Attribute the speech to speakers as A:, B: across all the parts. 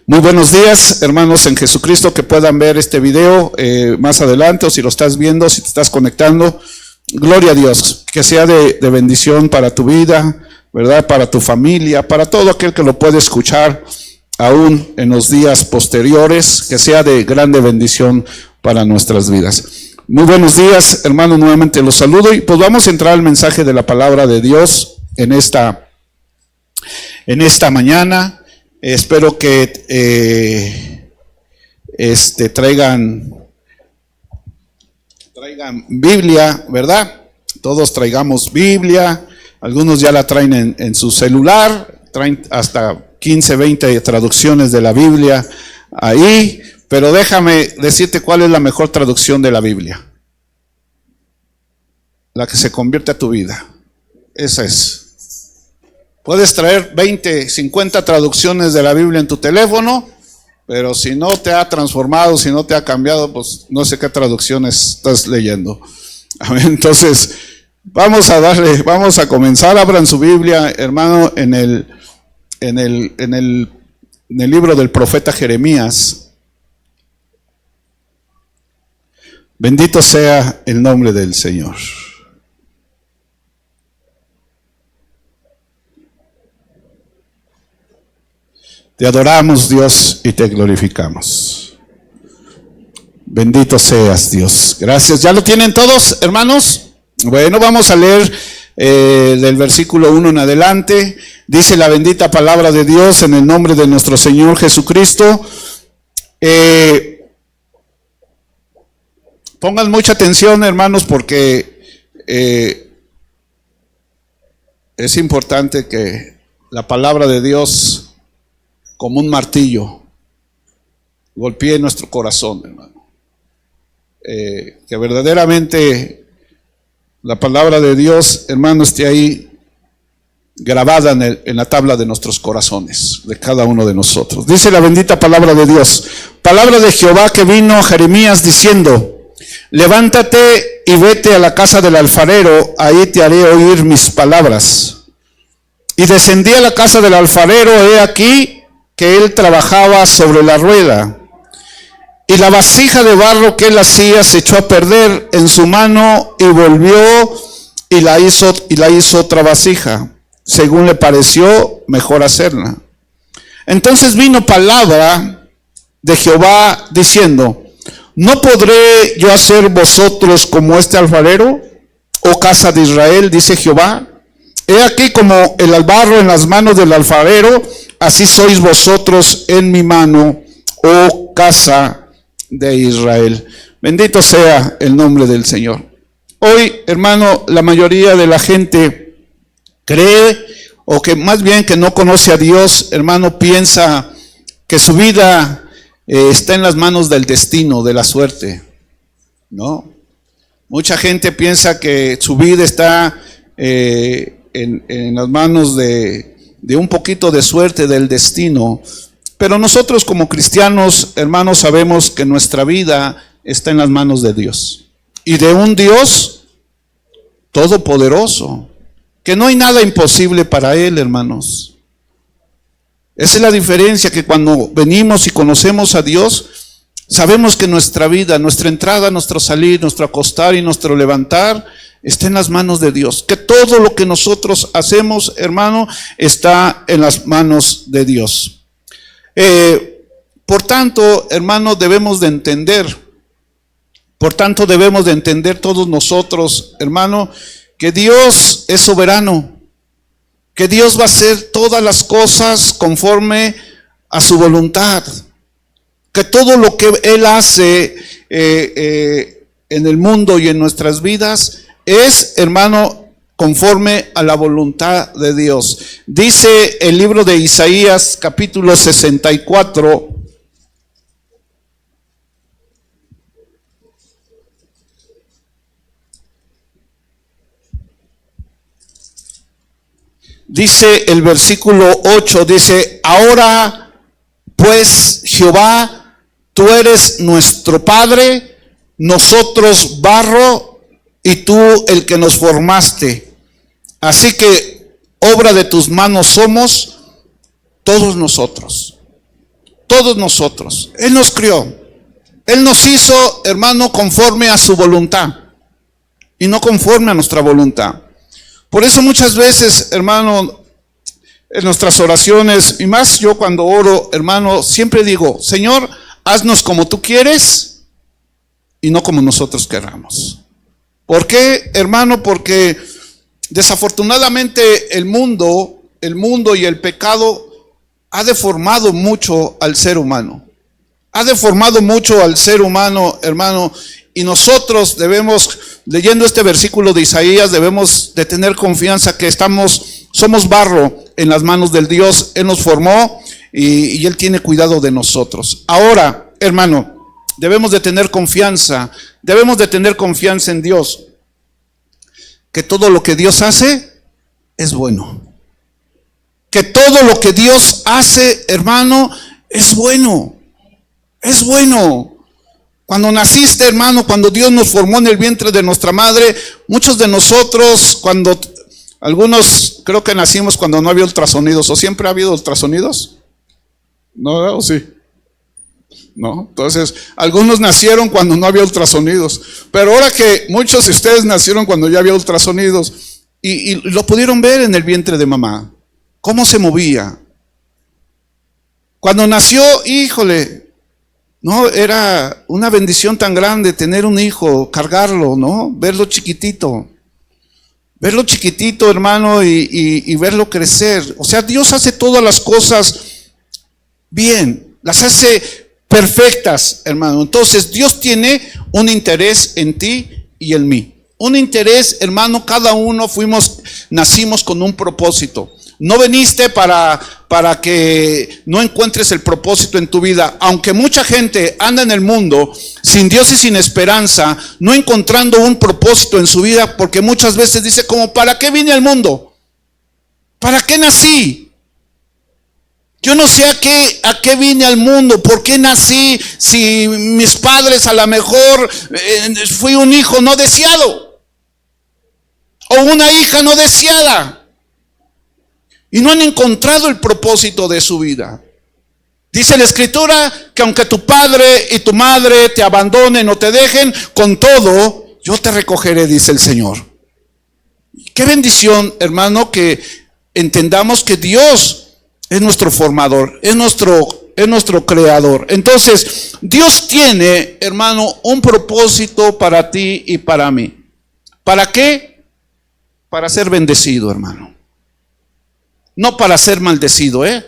A: Muy buenos días, hermanos en Jesucristo, que puedan ver este video más adelante, o si lo estás viendo, si te estás conectando. Gloria a Dios, que sea de bendición para tu vida, ¿verdad? Para tu familia, para todo aquel que lo puede escuchar aún en los días posteriores, que sea de grande bendición para nuestras vidas. Muy buenos días, hermanos, nuevamente los saludo y pues vamos a entrar al mensaje de la palabra de Dios en esta mañana. Espero que traigan Biblia, ¿verdad? Todos traigamos Biblia. Algunos ya la traen en su celular, traen hasta 15, 20 traducciones de la Biblia ahí, pero déjame decirte cuál es la mejor traducción de la Biblia. La que se convierte a tu vida. Esa es. Puedes traer 20, 50 traducciones de la Biblia en tu teléfono, pero si no te ha transformado, si no te ha cambiado, pues no sé qué traducciones estás leyendo. Entonces, vamos a comenzar. Abran su Biblia, hermano, en el libro del profeta Jeremías. Bendito sea el nombre del Señor. Te adoramos, Dios, y te glorificamos. Bendito seas, Dios. Gracias. ¿Ya lo tienen todos, hermanos? Bueno, vamos a leer del versículo 1 en adelante. Dice la bendita palabra de Dios en el nombre de nuestro Señor Jesucristo. Pongan mucha atención, hermanos, porque es importante que la palabra de Dios, como un martillo, golpee nuestro corazón, hermano. Que verdaderamente la palabra de Dios, hermano, esté ahí grabada en la tabla de nuestros corazones, de cada uno de nosotros. Dice la bendita palabra de Dios: palabra de Jehová que vino a Jeremías diciendo: levántate y vete a la casa del alfarero, ahí te haré oír mis palabras. Y descendí a la casa del alfarero, he aquí que él trabajaba sobre la rueda, y la vasija de barro que él hacía se echó a perder en su mano, y volvió y la hizo otra vasija, según le pareció mejor hacerla. Entonces vino palabra de Jehová diciendo: ¿no podré yo hacer vosotros como este alfarero, oh casa de Israel? Dice Jehová. He aquí como el barro en las manos del alfarero, así sois vosotros en mi mano, oh casa de Israel. Bendito sea el nombre del Señor. Hoy, hermano, la mayoría de la gente cree, o que más bien que no conoce a Dios, hermano, piensa que su vida está en las manos del destino, de la suerte. No. Mucha gente piensa que su vida está en las manos de un poquito de suerte, del destino. Pero nosotros como cristianos, hermanos, sabemos que nuestra vida está en las manos de Dios, y de un Dios todopoderoso, que no hay nada imposible para Él, hermanos. Esa es la diferencia, que cuando venimos y conocemos a Dios, sabemos que nuestra vida, nuestra entrada, nuestro salir, nuestro acostar y nuestro levantar está en las manos de Dios. Que todo lo que nosotros hacemos, hermano, está en las manos de Dios. Por tanto, hermano, debemos de entender todos nosotros, hermano, que Dios es soberano, que Dios va a hacer todas las cosas conforme a su voluntad, que todo lo que Él hace en el mundo y en nuestras vidas es, hermano, conforme a la voluntad de Dios. Dice el libro de Isaías, capítulo 64. Dice el versículo 8, dice: ahora pues, Jehová, tú eres nuestro Padre, nosotros barro, y tú el que nos formaste. Así que obra de tus manos somos todos nosotros. todos nosotros. Él nos crió. Él nos hizo, hermano, conforme a su voluntad y no conforme a nuestra voluntad. Por eso muchas veces, hermano, en nuestras oraciones, y más yo cuando oro, hermano, siempre digo: Señor, haznos como tú quieres y no como nosotros queramos. ¿Por qué, hermano? Porque desafortunadamente el mundo y el pecado ha deformado mucho al ser humano. Ha deformado mucho al ser humano, hermano, y nosotros debemos, leyendo este versículo de Isaías, debemos de tener confianza que somos barro en las manos del Dios. Él nos formó y Él tiene cuidado de nosotros. Ahora, hermano, debemos de tener confianza en Dios, que todo lo que Dios hace es bueno. Que todo lo que Dios hace, hermano, es bueno. Es bueno. Cuando naciste, hermano, cuando Dios nos formó en el vientre de nuestra madre, muchos de nosotros, algunos creo que nacimos cuando no había ultrasonidos. ¿O siempre ha habido ultrasonidos? ¿No? ¿O sí? ¿No? Entonces, algunos nacieron cuando no había ultrasonidos. Pero ahora que muchos de ustedes nacieron cuando ya había ultrasonidos y lo pudieron ver en el vientre de mamá, cómo se movía. Cuando nació, híjole, no, era una bendición tan grande tener un hijo, cargarlo, ¿no? Verlo chiquitito, hermano, y verlo crecer. O sea, Dios hace todas las cosas bien, las hace perfectas, hermano. Entonces, Dios tiene un interés en ti y en mí. Un interés, hermano, cada uno nacimos con un propósito. No viniste para que no encuentres el propósito en tu vida. Aunque mucha gente anda en el mundo sin Dios y sin esperanza, no encontrando un propósito en su vida, porque muchas veces dice como: ¿para qué vine al mundo? ¿Para qué nací? Yo no sé a qué vine al mundo, por qué nací, si mis padres a lo mejor fui un hijo no deseado o una hija no deseada. Y no han encontrado el propósito de su vida. Dice la Escritura que aunque tu padre y tu madre te abandonen o te dejen, con todo yo te recogeré, dice el Señor. Qué bendición, hermano, que entendamos que Dios es nuestro formador, es nuestro creador. Entonces, Dios tiene, hermano, un propósito para ti y para mí. ¿Para qué? Para ser bendecido, hermano. No para ser maldecido, El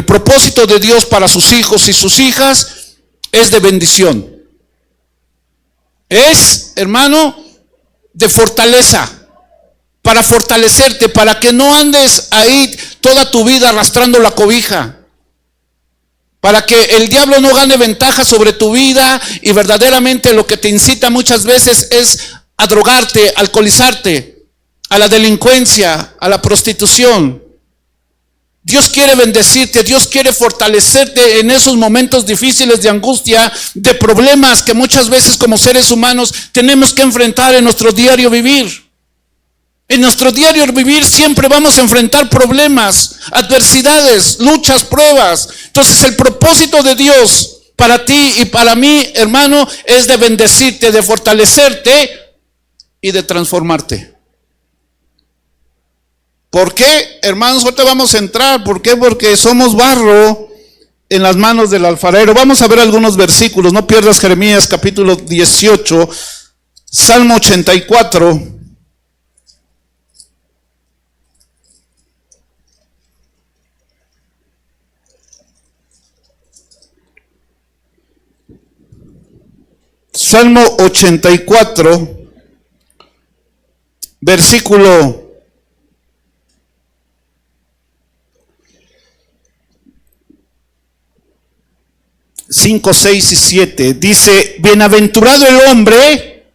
A: propósito de Dios para sus hijos y sus hijas es de bendición. Es, hermano, de fortaleza. Para fortalecerte, para que no andes ahí toda tu vida arrastrando la cobija. Para que el diablo no gane ventaja sobre tu vida y verdaderamente lo que te incita muchas veces es a drogarte, a alcoholizarte, a la delincuencia, a la prostitución. Dios quiere bendecirte, Dios quiere fortalecerte en esos momentos difíciles de angustia, de problemas que muchas veces como seres humanos tenemos que enfrentar en nuestro diario vivir. En nuestro diario vivir siempre vamos a enfrentar problemas, adversidades, luchas, pruebas. Entonces el propósito de Dios para ti y para mí, hermano, es de bendecirte, de fortalecerte y de transformarte. ¿Por qué, hermanos? Ahorita vamos a entrar. ¿Por qué? Porque somos barro en las manos del alfarero. Vamos a ver algunos versículos. No pierdas Jeremías capítulo 18, Salmo 84. Salmo 84, versículo 5, 6 y 7. Dice: bienaventurado el hombre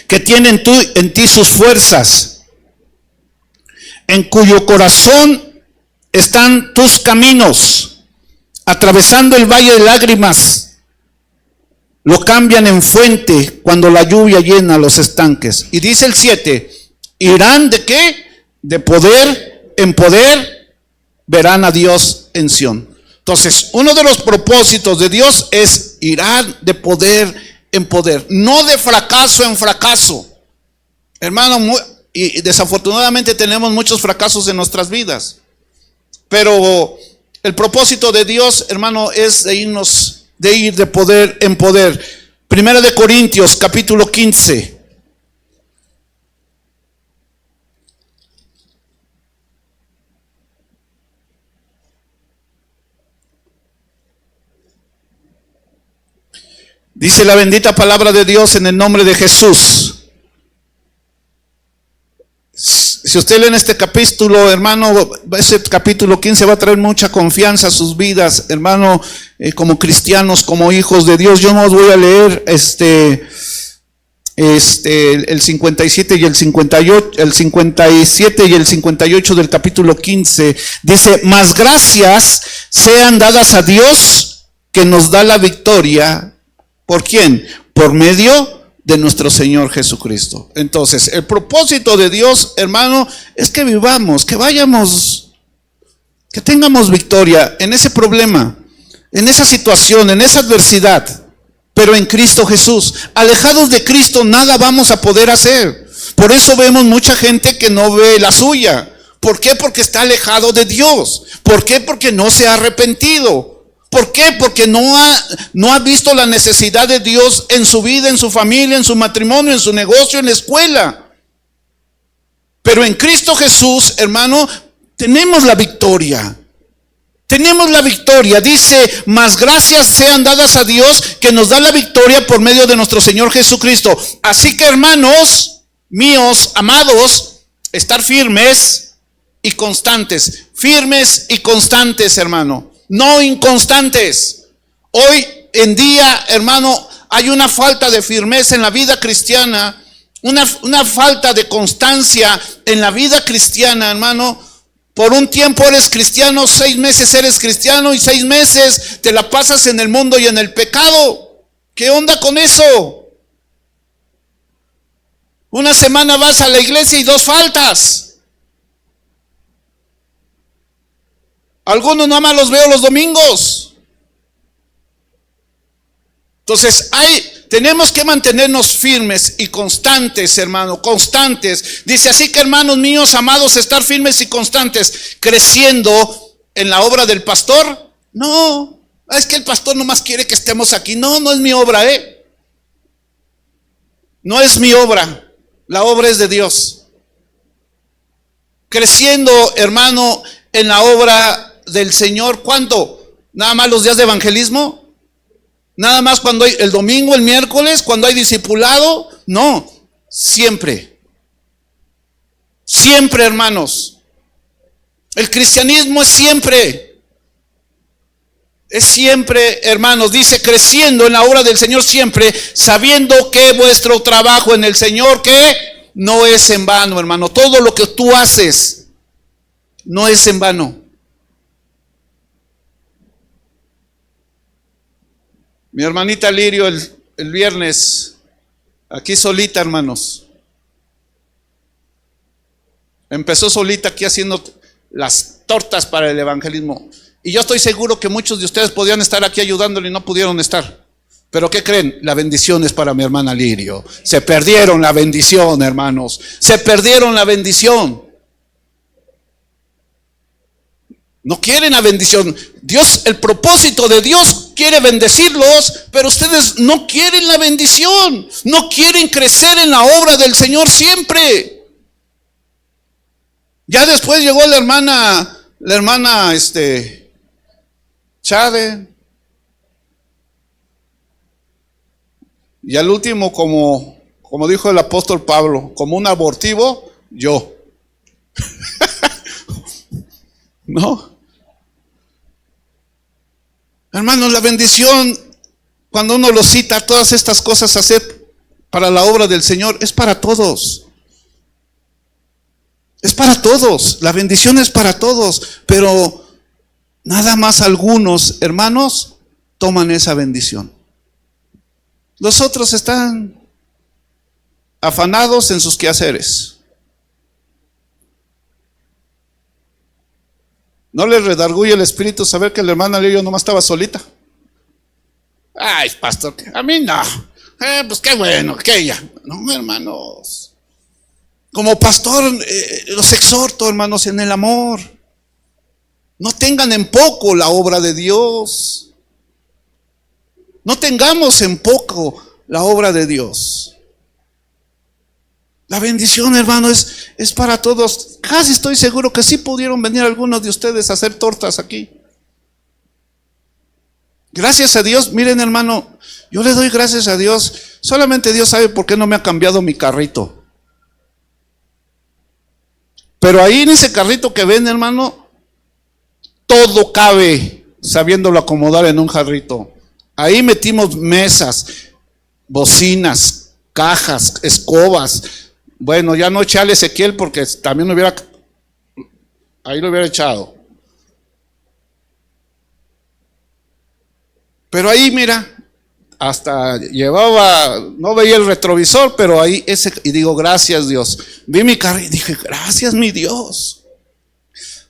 A: que tiene en ti sus fuerzas, en cuyo corazón están tus caminos, atravesando el valle de lágrimas, lo cambian en fuente cuando la lluvia llena los estanques. Y dice el 7, irán ¿de qué? De poder en poder, verán a Dios en Sión. Entonces, uno de los propósitos de Dios es irán de poder en poder, no de fracaso en fracaso. Hermano, y desafortunadamente tenemos muchos fracasos en nuestras vidas. Pero el propósito de Dios, hermano, es de ir de poder en poder. Primera de Corintios, capítulo 15. Dice la bendita palabra de Dios en el nombre de Jesús. Si usted lee en este capítulo, hermano, ese capítulo 15 va a traer mucha confianza a sus vidas, hermano, como cristianos, como hijos de Dios. Yo no os voy a leer el 57 y el 58, el 57 y el 58 del capítulo 15. Dice: mas gracias sean dadas a Dios que nos da la victoria. ¿Por quién? Por medio de nuestro Señor Jesucristo. Entonces, el propósito de Dios, hermano, es que vivamos, que vayamos, que tengamos victoria en ese problema, en esa situación, en esa adversidad, pero en Cristo Jesús. Alejados de Cristo nada vamos a poder hacer. Por eso vemos mucha gente que no ve la suya. ¿Por qué? Porque está alejado de Dios. ¿Por qué? Porque no se ha arrepentido. ¿Por qué? Porque no ha visto la necesidad de Dios en su vida, en su familia, en su matrimonio, en su negocio, en la escuela. Pero en Cristo Jesús, hermano, tenemos la victoria. Tenemos la victoria. Dice: mas gracias sean dadas a Dios que nos da la victoria por medio de nuestro Señor Jesucristo. Así que, hermanos míos, amados, estar firmes y constantes. Firmes y constantes, hermano. No inconstantes. Hoy en día, hermano, hay una falta de firmeza en la vida cristiana, una falta de constancia en la vida cristiana, hermano. Por un tiempo eres cristiano, 6 meses eres cristiano y 6 meses te la pasas en el mundo y en el pecado. ¿Qué onda con eso? Una semana vas a la iglesia y 2 faltas. Algunos nada más los veo los domingos. Entonces tenemos que mantenernos firmes y constantes, hermano, constantes. Dice: así que, hermanos míos, amados, estar firmes y constantes, creciendo en la obra del pastor. No, es que el pastor nomás quiere que estemos aquí. No, no es mi obra, no es mi obra, la obra es de Dios. Creciendo, hermano, en la obra del Señor. ¿Cuándo? ¿Nada más los días de evangelismo? ¿Nada más cuando hay el domingo, el miércoles, cuando hay discipulado? No, siempre. Siempre, hermanos. El cristianismo es siempre. Es siempre, hermanos. Dice: creciendo en la obra del Señor siempre, sabiendo que vuestro trabajo en el Señor, que no es en vano, hermano. Todo lo que tú haces no es en vano. Mi hermanita Lirio el viernes, aquí solita, hermanos. Empezó solita aquí haciendo las tortas para el evangelismo. Y yo estoy seguro que muchos de ustedes podían estar aquí ayudándole y no pudieron estar. Pero ¿qué creen? La bendición es para mi hermana Lirio. Se perdieron la bendición, hermanos. Se perdieron la bendición. No quieren la bendición. Dios, el propósito de Dios quiere bendecirlos, pero ustedes no quieren la bendición. No quieren crecer en la obra del Señor siempre. Ya después llegó la hermana Chade. Y al último, como dijo el apóstol Pablo, como un abortivo, yo. ¿No? Hermanos, la bendición, cuando uno lo cita, todas estas cosas a hacer para la obra del Señor, es para todos. Es para todos. La bendición es para todos. Pero nada más algunos, hermanos, toman esa bendición. Los otros están afanados en sus quehaceres. ¿No le redarguye el espíritu saber que la hermana Lillo nomás estaba solita? Ay, pastor, a mí no. Pues qué bueno, que ella. No, hermanos. Como pastor, los exhorto, hermanos, en el amor. No tengan en poco la obra de Dios. No tengamos en poco la obra de Dios. La bendición, hermano, es para todos. Casi estoy seguro que sí pudieron venir algunos de ustedes a hacer tortas aquí. Gracias a Dios, miren, hermano, yo le doy gracias a Dios. Solamente Dios sabe por qué no me ha cambiado mi carrito. Pero ahí en ese carrito que ven, hermano, todo cabe sabiéndolo acomodar en un jarrito. Ahí metimos mesas, bocinas, cajas, escobas. Bueno, ya no eché al Ezequiel porque también ahí lo hubiera echado. Pero ahí, mira, hasta llevaba, no veía el retrovisor, pero ahí y digo, gracias Dios. Vi mi carro y dije, gracias mi Dios.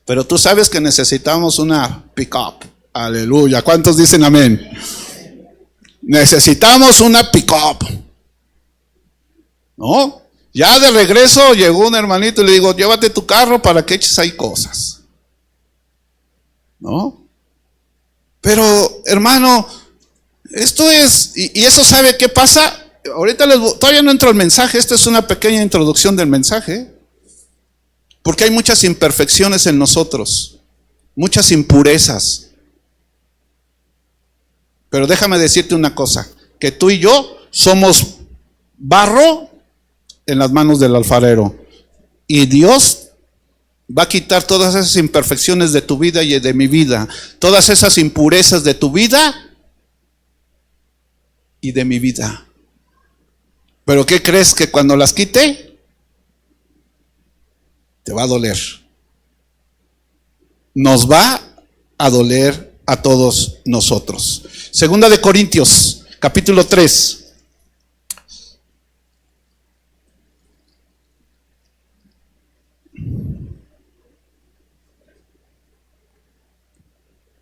A: Pero tú sabes que necesitamos una pick-up. Aleluya. ¿Cuántos dicen amén? Necesitamos una pick-up. ¿No? Ya de regreso llegó un hermanito y le digo, llévate tu carro para que eches ahí cosas. ¿No? Pero, hermano, esto es, y eso sabe qué pasa. Ahorita todavía no entro al mensaje, esta es una pequeña introducción del mensaje. Porque hay muchas imperfecciones en nosotros, muchas impurezas. Pero déjame decirte una cosa, que tú y yo somos barro en las manos del alfarero. Y Dios va a quitar todas esas imperfecciones de tu vida y de mi vida, todas esas impurezas de tu vida y de mi vida. ¿Pero qué crees? Que cuando las quite, te va a doler. Nos va a doler a todos nosotros. Segunda de Corintios, capítulo 3.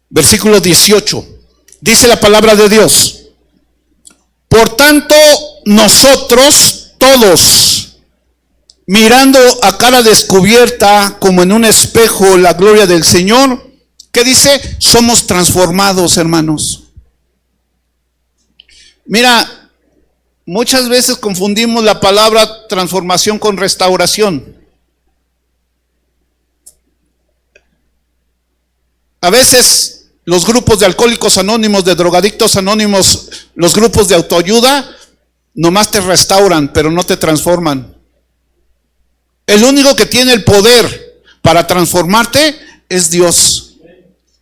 A: Versículo 18. Dice la palabra de Dios: por tanto, nosotros todos, mirando a cara descubierta como en un espejo la gloria del Señor, ¿qué dice? Somos transformados, hermanos. Mira, muchas veces confundimos la palabra transformación con restauración. A veces los grupos de alcohólicos anónimos, de drogadictos anónimos, los grupos de autoayuda, nomás te restauran, pero no te transforman. El único que tiene el poder para transformarte es Dios.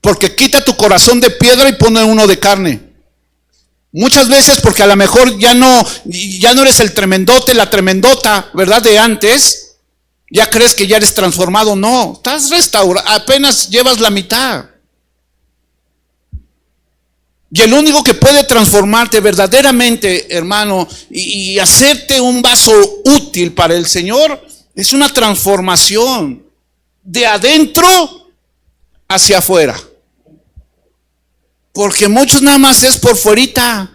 A: Porque quita tu corazón de piedra y pone uno de carne. Muchas veces porque a lo mejor ya no eres el tremendote, la tremendota, ¿verdad? De antes. Ya crees que ya eres transformado. No, estás restaurado, apenas llevas la mitad. Y el único que puede transformarte verdaderamente, hermano, y hacerte un vaso útil para el Señor, es una transformación de adentro hacia afuera. Porque muchos nada más es por fuerita,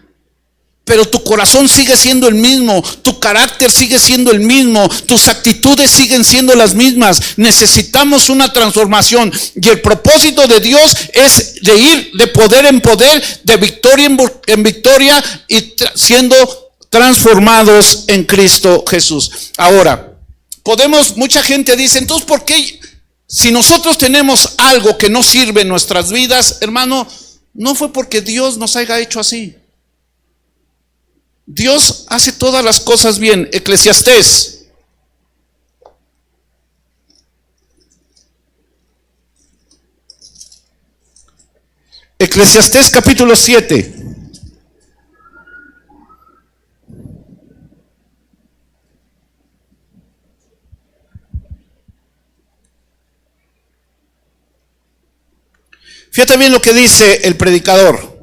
A: pero tu corazón sigue siendo el mismo, tu carácter sigue siendo el mismo, tus actitudes siguen siendo las mismas. Necesitamos una transformación, y el propósito de Dios es de ir de poder en poder, de victoria en victoria, y siendo transformados en Cristo Jesús. Ahora, mucha gente dice, entonces ¿por qué? Si nosotros tenemos algo que no sirve en nuestras vidas, hermano, no fue porque Dios nos haya hecho así. Dios hace todas las cosas bien. Eclesiastés. Eclesiastés capítulo 7. Fíjate bien lo que dice el predicador.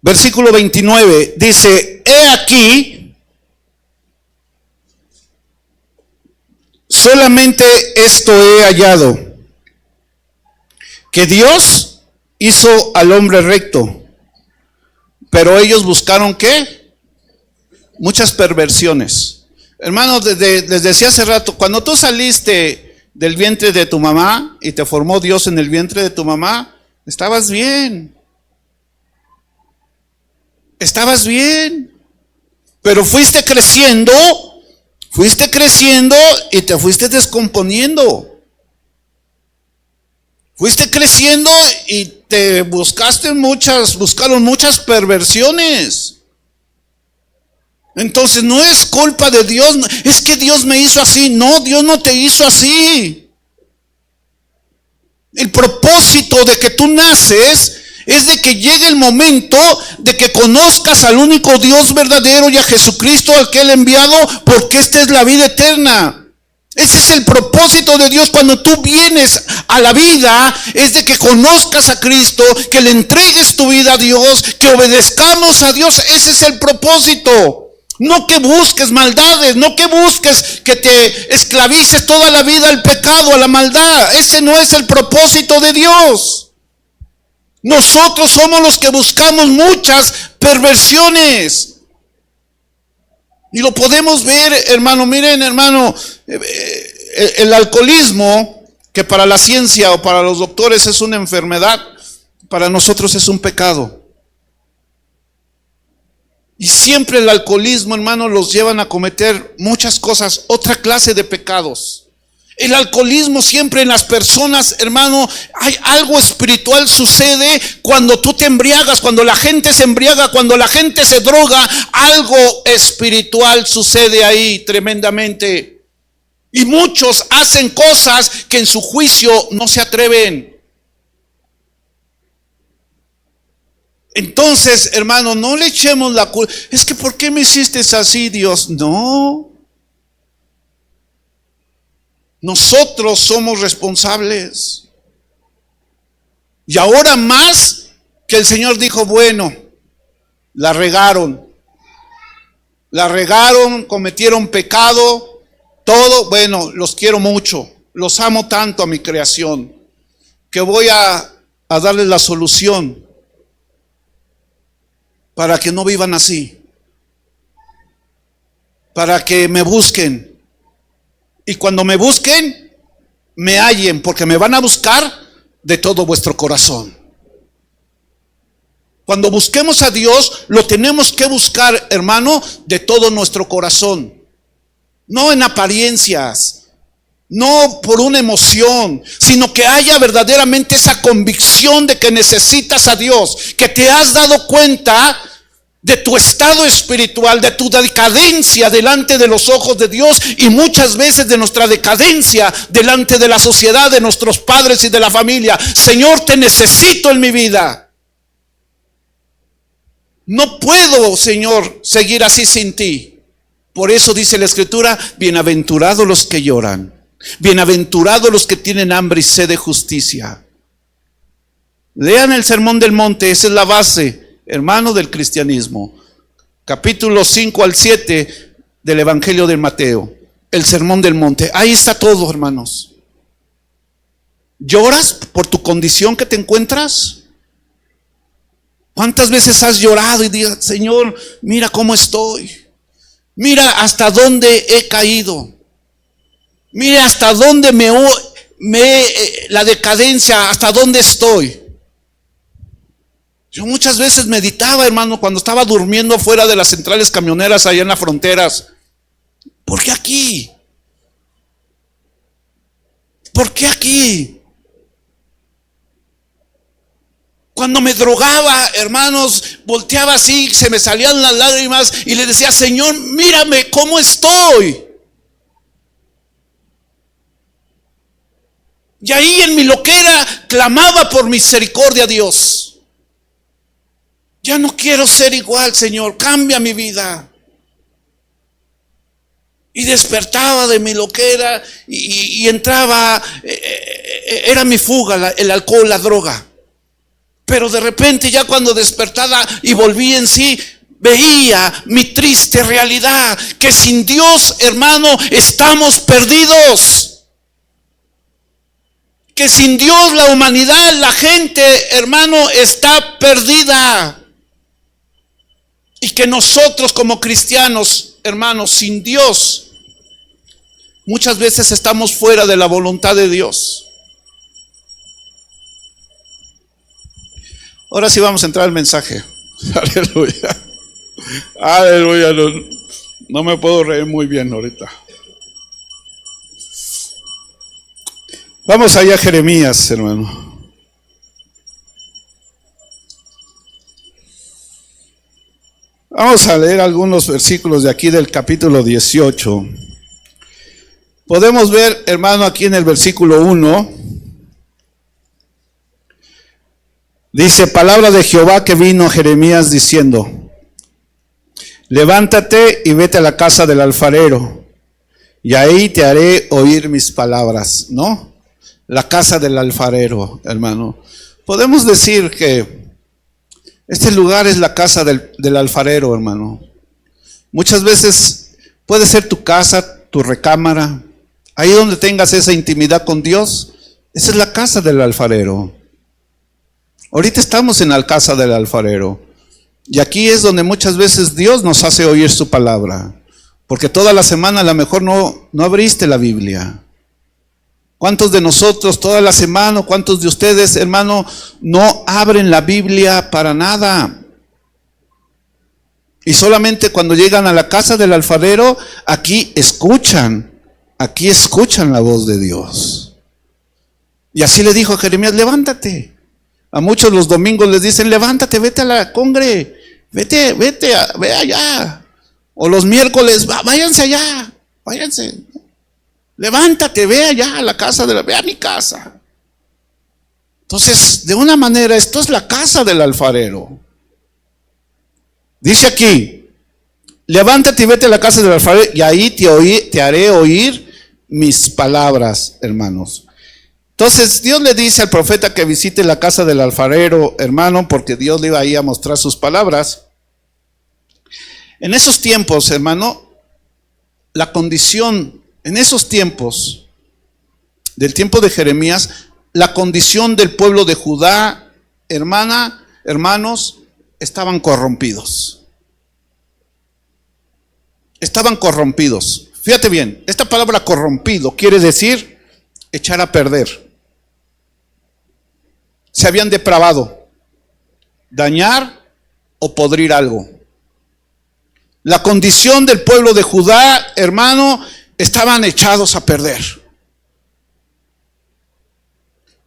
A: Versículo 29 dice: he aquí, solamente esto he hallado, que Dios hizo al hombre recto, pero ellos buscaron ¿qué? Muchas perversiones. Hermanos, les decía hace rato, cuando tú saliste del vientre de tu mamá y te formó Dios en el vientre de tu mamá, estabas bien. Estabas bien. Pero fuiste creciendo y te fuiste descomponiendo. Fuiste creciendo y te buscaron muchas perversiones. Entonces no es culpa de Dios, es que Dios me hizo así. No, Dios no te hizo así. El propósito de que tú naces es de que llegue el momento de que conozcas al único Dios verdadero y a Jesucristo al que Él ha enviado, porque esta es la vida eterna. Ese es el propósito de Dios cuando tú vienes a la vida, es de que conozcas a Cristo, que le entregues tu vida a Dios, que obedezcamos a Dios. Ese es el propósito. No que busques maldades, no que busques que te esclavices toda la vida al pecado, a la maldad. Ese no es el propósito de Dios. Nosotros somos los que buscamos muchas perversiones. Y lo podemos ver, hermano. Miren, hermano, el alcoholismo, que para la ciencia o para los doctores es una enfermedad, para nosotros es un pecado. Y siempre el alcoholismo, hermano, los llevan a cometer muchas cosas, otra clase de pecados. El alcoholismo siempre en las personas, hermano, hay algo espiritual sucede cuando tú te embriagas, cuando la gente se embriaga, cuando la gente se droga, algo espiritual sucede ahí tremendamente. Y muchos hacen cosas que en su juicio no se atreven. Entonces, hermano, no le echemos la culpa. Es que ¿por qué me hiciste así, Dios? No. Nosotros somos responsables. Y ahora más que el Señor dijo, bueno, la regaron, cometieron pecado, todo, bueno, los quiero mucho, los amo tanto a mi creación, que voy a darles la solución para que no vivan así, para que me busquen. Y cuando me busquen, me hallen, porque me van a buscar de todo vuestro corazón. Cuando busquemos a Dios, lo tenemos que buscar, hermano, de todo nuestro corazón. No en apariencias, no por una emoción, sino que haya verdaderamente esa convicción de que necesitas a Dios, que te has dado cuenta de tu estado espiritual, de tu decadencia delante de los ojos de Dios, y muchas veces de nuestra decadencia delante de la sociedad, de nuestros padres y de la familia. Señor, te necesito en mi vida. No puedo, Señor, seguir así sin ti. Por eso dice la Escritura, bienaventurados los que lloran, bienaventurados los que tienen hambre y sed de justicia. Lean el Sermón del Monte, esa es la base, hermano, del cristianismo. Capítulo 5 al 7 del Evangelio de Mateo, el Sermón del Monte. Ahí está todo, hermanos. ¿Lloras por tu condición que te encuentras? ¿Cuántas veces has llorado y dices, Señor, mira cómo estoy? Mira hasta dónde he caído. Mira hasta dónde la decadencia, hasta dónde estoy. Yo muchas veces meditaba, hermano, cuando estaba durmiendo fuera de las centrales camioneras allá en las fronteras. ¿Por qué aquí? ¿Por qué aquí? Cuando me drogaba, hermanos, volteaba así, se me salían las lágrimas y le decía, Señor, mírame cómo estoy. Y ahí en mi loquera clamaba por misericordia a Dios. Ya no quiero ser igual, Señor, cambia mi vida. Y despertaba de mi loquera y entraba, era mi fuga, el alcohol, la droga. Pero de repente ya cuando despertaba y volví en sí, veía mi triste realidad, que sin Dios, hermano, estamos perdidos. Que sin Dios la humanidad, la gente, hermano, está perdida. Y que nosotros como cristianos, hermanos, sin Dios, muchas veces estamos fuera de la voluntad de Dios. Ahora sí vamos a entrar al mensaje. Aleluya. Aleluya. No me puedo reír muy bien ahorita. Vamos allá a Jeremías, hermano. Vamos a leer algunos versículos de aquí del capítulo 18. Podemos ver, hermano, aquí en el versículo 1. Dice, palabra de Jehová que vino a Jeremías diciendo, levántate y vete a la casa del alfarero, y ahí te haré oír mis palabras, ¿no? La casa del alfarero, hermano. Podemos decir que este lugar es la casa del alfarero, hermano. Muchas veces puede ser tu casa, tu recámara, ahí donde tengas esa intimidad con Dios, esa es la casa del alfarero. Ahorita estamos en la casa del alfarero. Y aquí es donde muchas veces Dios nos hace oír su palabra. Porque toda la semana a lo mejor no abriste la Biblia. ¿Cuántos de nosotros toda la semana, cuántos de ustedes, hermano, no abren la Biblia para nada? Y solamente cuando llegan a la casa del alfarero, aquí escuchan la voz de Dios. Y así le dijo a Jeremías, levántate. A muchos los domingos les dicen, levántate, vete a la congre, ve allá. O los miércoles, váyanse allá, váyanse. Levántate, ve allá a la casa ve a mi casa. Entonces, de una manera, esto es la casa del alfarero. Dice aquí, levántate y vete a la casa del alfarero, y ahí te haré oír mis palabras, hermanos. Entonces Dios le dice al profeta que visite la casa del alfarero, hermano, porque Dios le iba ahí a mostrar sus palabras. En esos tiempos, hermano, la condición, en esos tiempos, del tiempo de Jeremías, la condición del pueblo de Judá, hermanos, estaban corrompidos. Estaban corrompidos. Fíjate bien, esta palabra corrompido quiere decir echar a perder. Se habían depravado, dañar o podrir algo. La condición del pueblo de Judá, hermano, estaban echados a perder.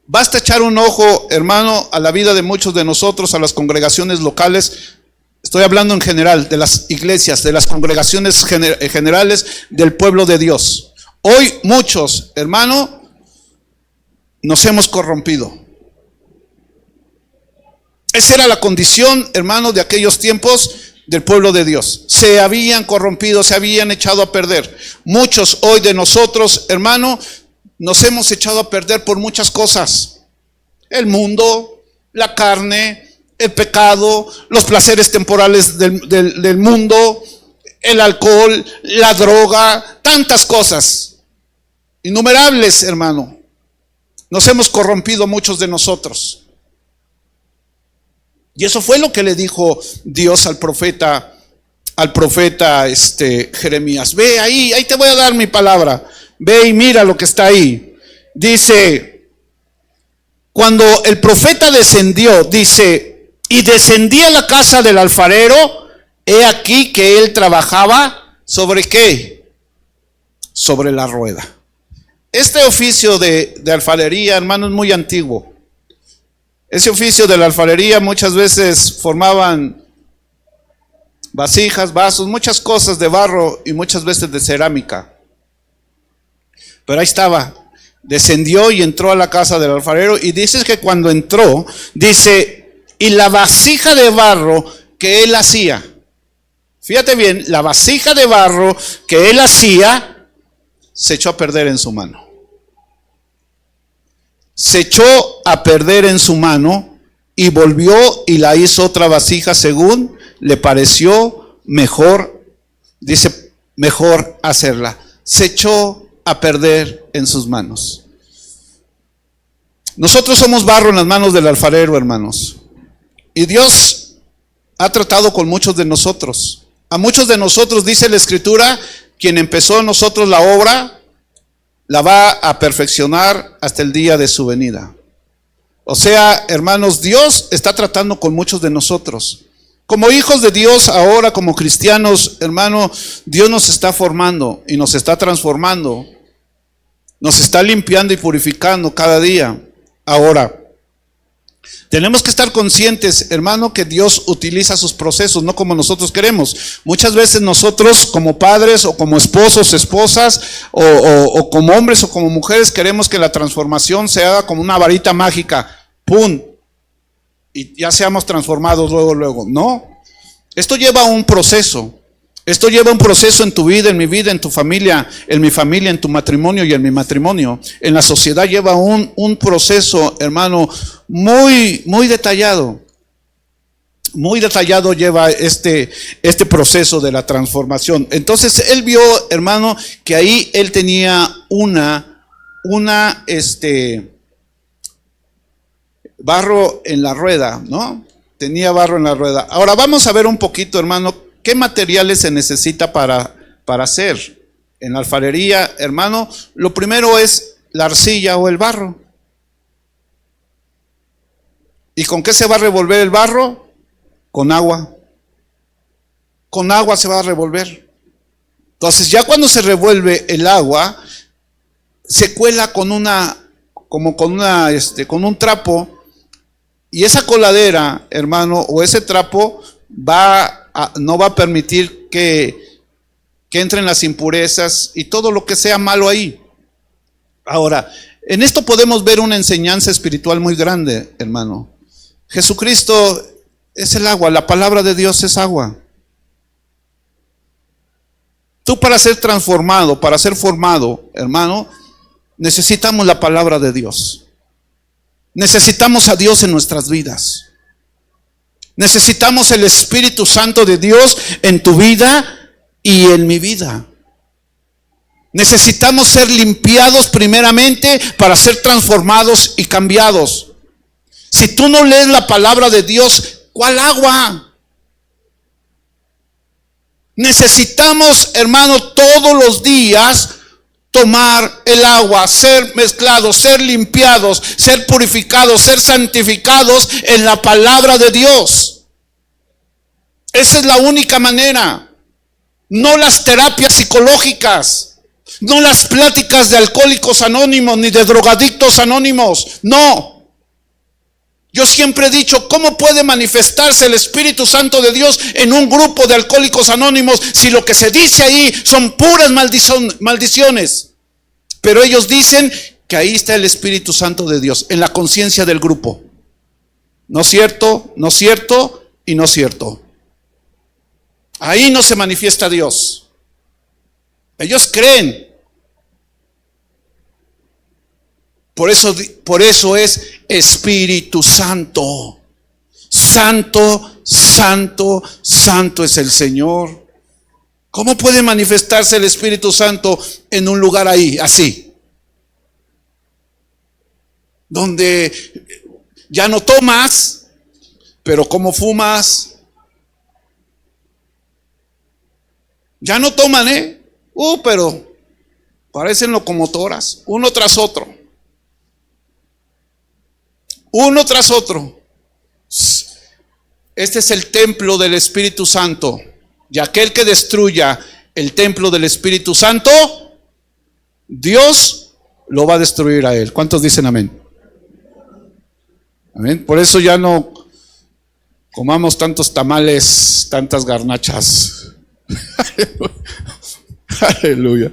A: Basta echar un ojo, hermano, a la vida de muchos de nosotros, a las congregaciones locales. Estoy hablando en general de las iglesias, de las congregaciones generales del pueblo de Dios. Hoy muchos, hermano, nos hemos corrompido. Esa era la condición, hermano, de aquellos tiempos del pueblo de Dios. Se habían corrompido, se habían echado a perder. Muchos hoy de nosotros, hermano, nos hemos echado a perder por muchas cosas. El mundo, la carne, el pecado, los placeres temporales del mundo, el alcohol, la droga, tantas cosas. Innumerables, hermano. Nos hemos corrompido muchos de nosotros. Y eso fue lo que le dijo Dios al profeta Jeremías. Ve ahí te voy a dar mi palabra. Ve y mira lo que está ahí. Dice, cuando el profeta descendió, dice, y descendí a la casa del alfarero, he aquí que él trabajaba, ¿sobre qué? Sobre la rueda. Este oficio de alfarería, hermano, es muy antiguo. Ese oficio de la alfarería muchas veces formaban vasijas, vasos, muchas cosas de barro y muchas veces de cerámica. Pero ahí estaba, descendió y entró a la casa del alfarero, y dice que cuando entró, dice, y la vasija de barro que él hacía, fíjate bien, la vasija de barro que él hacía, se echó a perder en su mano. Se echó a perder en su mano y volvió y la hizo otra vasija según le pareció mejor, dice, mejor hacerla. Se echó a perder en sus manos. Nosotros somos barro en las manos del alfarero, hermanos. Y Dios ha tratado con muchos de nosotros. A muchos de nosotros, dice la Escritura, quien empezó en nosotros la obra, la va a perfeccionar hasta el día de su venida. O sea, hermanos, Dios está tratando con muchos de nosotros. Como hijos de Dios ahora, como cristianos, hermano, Dios nos está formando y nos está transformando. Nos está limpiando y purificando cada día. Ahora, tenemos que estar conscientes, hermano, que Dios utiliza sus procesos, no como nosotros queremos. Muchas veces nosotros como padres o como esposos, esposas o como hombres o como mujeres queremos que la transformación se haga como una varita mágica. ¡Pum! Y ya seamos transformados luego. No. Esto lleva un proceso. Esto lleva un proceso en tu vida, en mi vida, en tu familia, en mi familia, en tu matrimonio y en mi matrimonio. En la sociedad lleva un proceso, hermano, muy detallado. Muy detallado lleva este proceso de la transformación. Entonces él vio, hermano, que ahí él tenía barro en la rueda, ¿no? Tenía barro en la rueda. Ahora vamos a ver un poquito, hermano, ¿qué materiales se necesita para hacer? En la alfarería, hermano, lo primero es la arcilla o el barro. ¿Y con qué se va a revolver el barro? Con agua. Con agua se va a revolver. Entonces ya cuando se revuelve el agua, se cuela con un trapo, y esa coladera, hermano, o ese trapo no va a permitir que entren las impurezas y todo lo que sea malo ahí. Ahora, en esto podemos ver una enseñanza espiritual muy grande, hermano. Jesucristo es el agua, la palabra de Dios es agua. Tú para ser transformado, para ser formado, hermano, necesitamos la palabra de Dios. Necesitamos a Dios en nuestras vidas. Necesitamos el Espíritu Santo de Dios en tu vida y en mi vida. Necesitamos ser limpiados primeramente para ser transformados y cambiados. Si tú no lees la palabra de Dios, ¿cuál agua? Necesitamos, hermano, todos los días tomar el agua, ser mezclados, ser limpiados, ser purificados, ser santificados en la palabra de Dios. Esa es la única manera. No las terapias psicológicas, no las pláticas de alcohólicos anónimos ni de drogadictos anónimos. No. Yo siempre he dicho, ¿cómo puede manifestarse el Espíritu Santo de Dios en un grupo de alcohólicos anónimos si lo que se dice ahí son puras maldiciones? Pero ellos dicen que ahí está el Espíritu Santo de Dios, en la conciencia del grupo. ¿No es cierto? ¿No es cierto? Y no es cierto. Ahí no se manifiesta Dios. Ellos creen. Por eso es Espíritu Santo. Santo, santo, santo es el Señor. ¿Cómo puede manifestarse el Espíritu Santo en un lugar ahí, así? Donde ya no tomas, pero ¿cómo fumas? Ya no toman, pero parecen locomotoras, uno tras otro. Uno tras otro. Este es el templo del Espíritu Santo. Y aquel que destruya el templo del Espíritu Santo, Dios lo va a destruir a él. ¿Cuántos dicen amén? Amén. Por eso ya no comamos tantos tamales, tantas garnachas. Aleluya.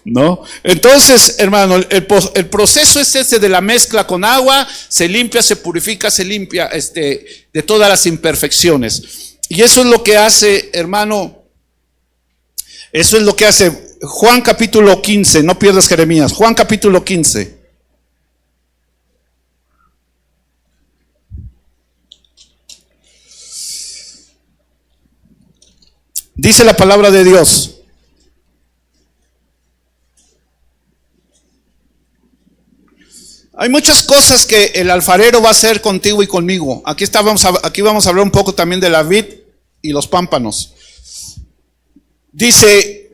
A: ¿No? Entonces, hermano, el proceso es ese de la mezcla con agua, se limpia, se purifica, se limpia de todas las imperfecciones. Y eso es lo que hace, hermano, eso es lo que hace Juan capítulo 15, no pierdas Jeremías, Juan capítulo 15. Dice la palabra de Dios. Hay muchas cosas que el alfarero va a hacer contigo y conmigo. Aquí vamos a hablar un poco también de la vid y los pámpanos. Dice,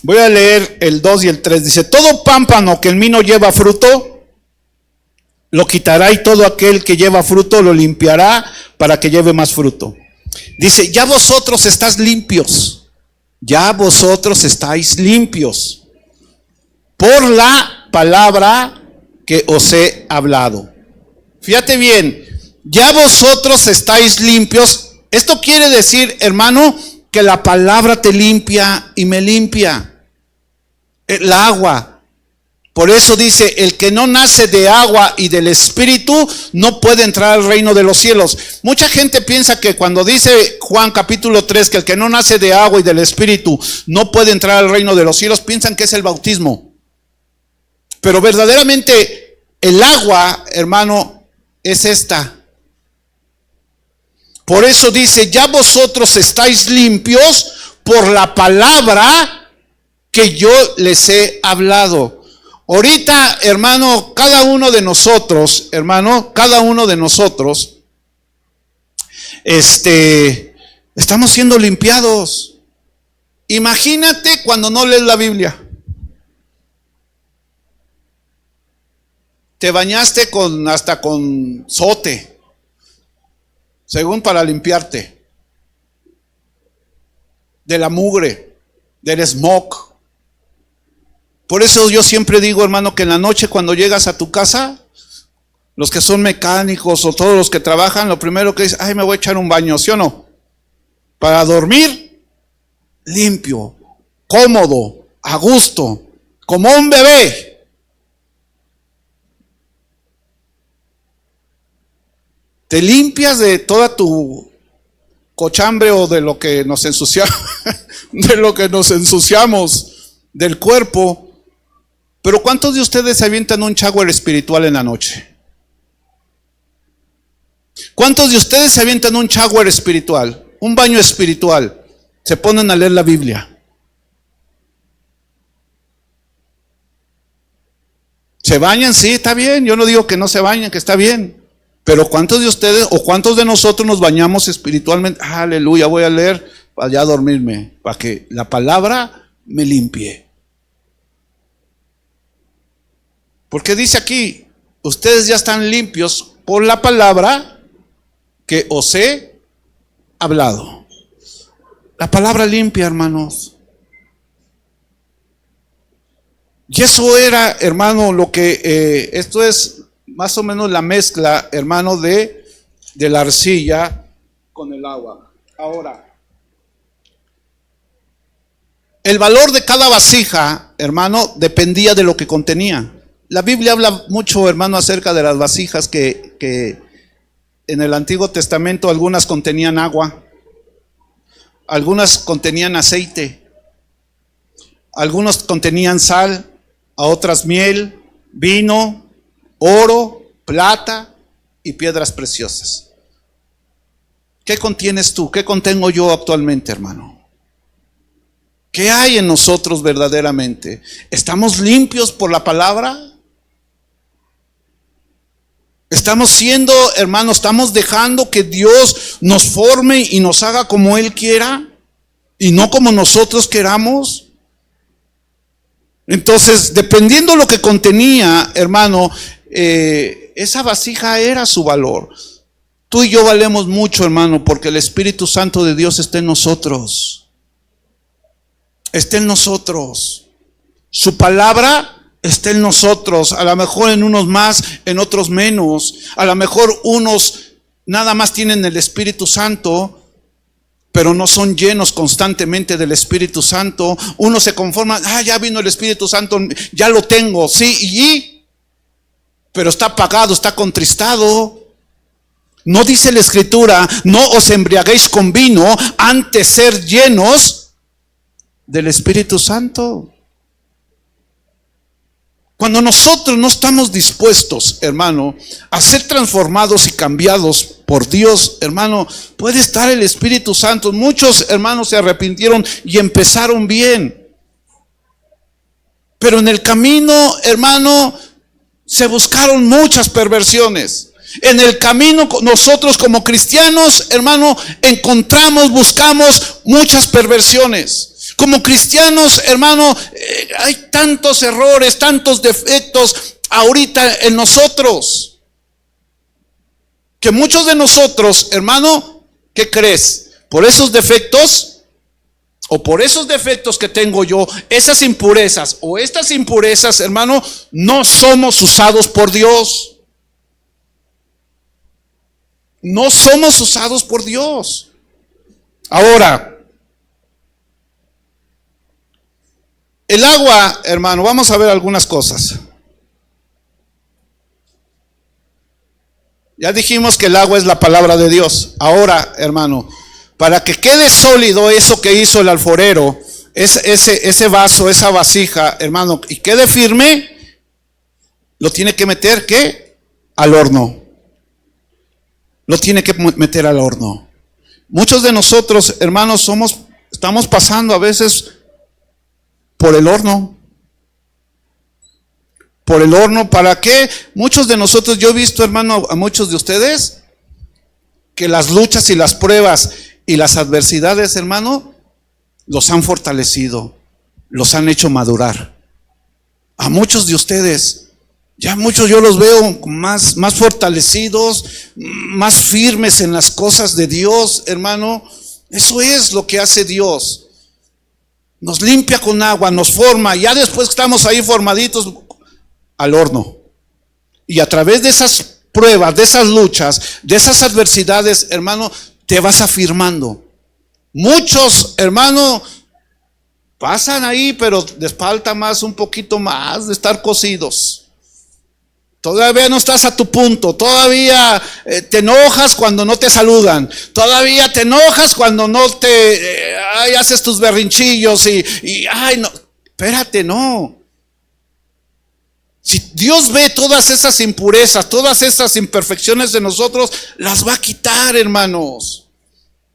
A: voy a leer el 2 y el 3. Dice, todo pámpano que en mí no lleva fruto, lo quitará, y todo aquel que lleva fruto lo limpiará para que lleve más fruto. Dice, ya vosotros estáis limpios. Ya vosotros estáis limpios por la palabra que os he hablado. Fíjate bien, ya vosotros estáis limpios. Esto quiere decir, hermano, que la palabra te limpia y me limpia. El agua. Por eso dice, el que no nace de agua y del Espíritu no puede entrar al reino de los cielos. Mucha gente piensa que cuando dice Juan capítulo 3 que el que no nace de agua y del Espíritu no puede entrar al reino de los cielos, piensan que es el bautismo. Pero verdaderamente el agua, hermano, es esta. Por eso dice, ya vosotros estáis limpios por la palabra que yo les he hablado. Ahorita, hermano, cada uno de nosotros, estamos siendo limpiados. Imagínate cuando no lees la Biblia. Te bañaste hasta con zote, según para limpiarte de la mugre, del smog. Por eso yo siempre digo, hermano, que en la noche cuando llegas a tu casa, los que son mecánicos o todos los que trabajan, lo primero que dicen, ay, me voy a echar un baño, ¿sí o no? Para dormir limpio, cómodo, a gusto, como un bebé. Te limpias de toda tu cochambre o de lo que nos ensuciamos, del cuerpo. Pero ¿cuántos de ustedes se avientan un shower espiritual en la noche? ¿Cuántos de ustedes se avientan un shower espiritual, un baño espiritual? Se ponen a leer la Biblia. ¿Se bañan? Sí, está bien. Yo no digo que no se bañen, que está bien. Pero ¿cuántos de ustedes o cuántos de nosotros nos bañamos espiritualmente? Aleluya, voy a leer para ya dormirme, para que la palabra me limpie. Porque dice aquí, ustedes ya están limpios por la palabra que os he hablado. La palabra limpia, hermanos. Y eso era, hermano, lo que esto es más o menos la mezcla, hermano, de la arcilla con el agua. Ahora, el valor de cada vasija, hermano, dependía de lo que contenía. La Biblia habla mucho, hermano, acerca de las vasijas que en el Antiguo Testamento algunas contenían agua, algunas contenían aceite, algunos contenían sal, a otras miel, vino, oro, plata y piedras preciosas. ¿Qué contienes tú? ¿Qué contengo yo actualmente, hermano? ¿Qué hay en nosotros verdaderamente? ¿Estamos limpios por la palabra? Estamos siendo, hermano, estamos dejando que Dios nos forme y nos haga como Él quiera y no como nosotros queramos. Entonces, dependiendo lo que contenía, hermano, esa vasija era su valor. Tú y yo valemos mucho, hermano, porque el Espíritu Santo de Dios está en nosotros. Está en nosotros. Su palabra está en nosotros. A lo mejor en unos más, en otros menos. A lo mejor unos nada más tienen el Espíritu Santo, pero no son llenos constantemente del Espíritu Santo. Unos se conforman, ya vino el Espíritu Santo, ya lo tengo, sí, pero está apagado, está contristado. No dice la Escritura, no os embriaguéis con vino, antes ser llenos del Espíritu Santo. Cuando nosotros no estamos dispuestos, hermano, a ser transformados y cambiados por Dios, hermano, puede estar el Espíritu Santo. Muchos hermanos se arrepintieron y empezaron bien. Pero en el camino, hermano, se buscaron muchas perversiones. En el camino nosotros como cristianos, hermano, buscamos muchas perversiones. Como cristianos, hermano, hay tantos errores, tantos defectos ahorita en nosotros, que muchos de nosotros, hermano, ¿qué crees? Por esos defectos, o por esos defectos que tengo yo, esas impurezas o estas impurezas, hermano, no somos usados por Dios. No somos usados por Dios. Ahora, el agua, hermano, vamos a ver algunas cosas. Ya dijimos que el agua es la palabra de Dios. Ahora, hermano, para que quede sólido eso que hizo el alfarero, ese vaso, esa vasija, hermano, y quede firme, lo tiene que meter, ¿qué? Al horno. Lo tiene que meter al horno. Muchos de nosotros, hermanos, estamos pasando a veces por el horno. Por el horno, ¿para qué? Muchos de nosotros, yo he visto, hermano, a muchos de ustedes, que las luchas y las pruebas y las adversidades, hermano, los han fortalecido, los han hecho madurar. A muchos de ustedes, ya muchos yo los veo más fortalecidos, más firmes en las cosas de Dios, hermano. Eso es lo que hace Dios. Nos limpia con agua, nos forma, ya después que estamos ahí formaditos, al horno. Y a través de esas pruebas, de esas luchas, de esas adversidades, hermano, te vas afirmando. Muchos, hermano, pasan ahí, pero les falta un poquito más de estar cocidos. Todavía no estás a tu punto, todavía te enojas cuando no te saludan, todavía te enojas cuando no haces tus berrinchillos y ay, no, espérate, no. Si Dios ve todas esas impurezas, todas esas imperfecciones de nosotros, las va a quitar, hermanos.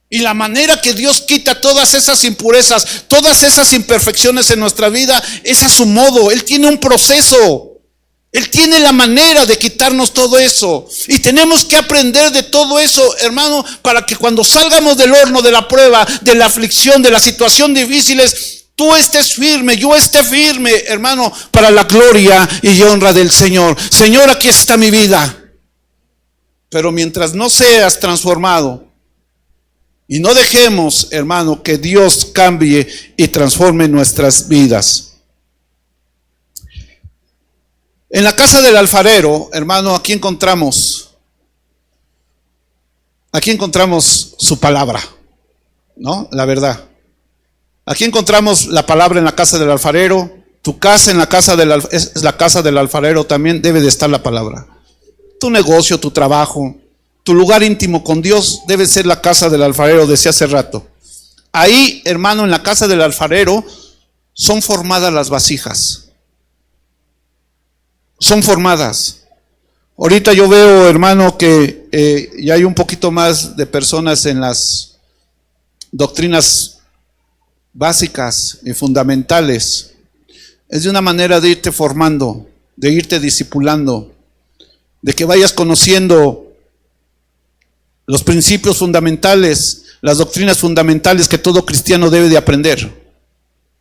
A: Y la manera que Dios quita todas esas impurezas, todas esas imperfecciones en nuestra vida, es a su modo. Él tiene un proceso. Él tiene la manera de quitarnos todo eso. Y tenemos que aprender de todo eso, hermano, para que cuando salgamos del horno, de la prueba, de la aflicción, de la situación difíciles, tú estés firme, yo esté firme, hermano, para la gloria y honra del Señor. Señor, aquí está mi vida. Pero mientras no seas transformado y no dejemos, hermano, que Dios cambie y transforme nuestras vidas. En la casa del alfarero, hermano, aquí encontramos su palabra, ¿no? La verdad. Aquí encontramos la palabra en la casa del alfarero. Tu casa es la casa del alfarero, también debe de estar la palabra. Tu negocio, tu trabajo, tu lugar íntimo con Dios debe ser la casa del alfarero, decía hace rato. Ahí, hermano, en la casa del alfarero son formadas las vasijas. Son formadas. Ahorita yo veo, hermano, que ya hay un poquito más de personas en las doctrinas básicas y fundamentales. Es de una manera de irte formando, de irte discipulando, de que vayas conociendo los principios fundamentales, las doctrinas fundamentales que todo cristiano debe de aprender.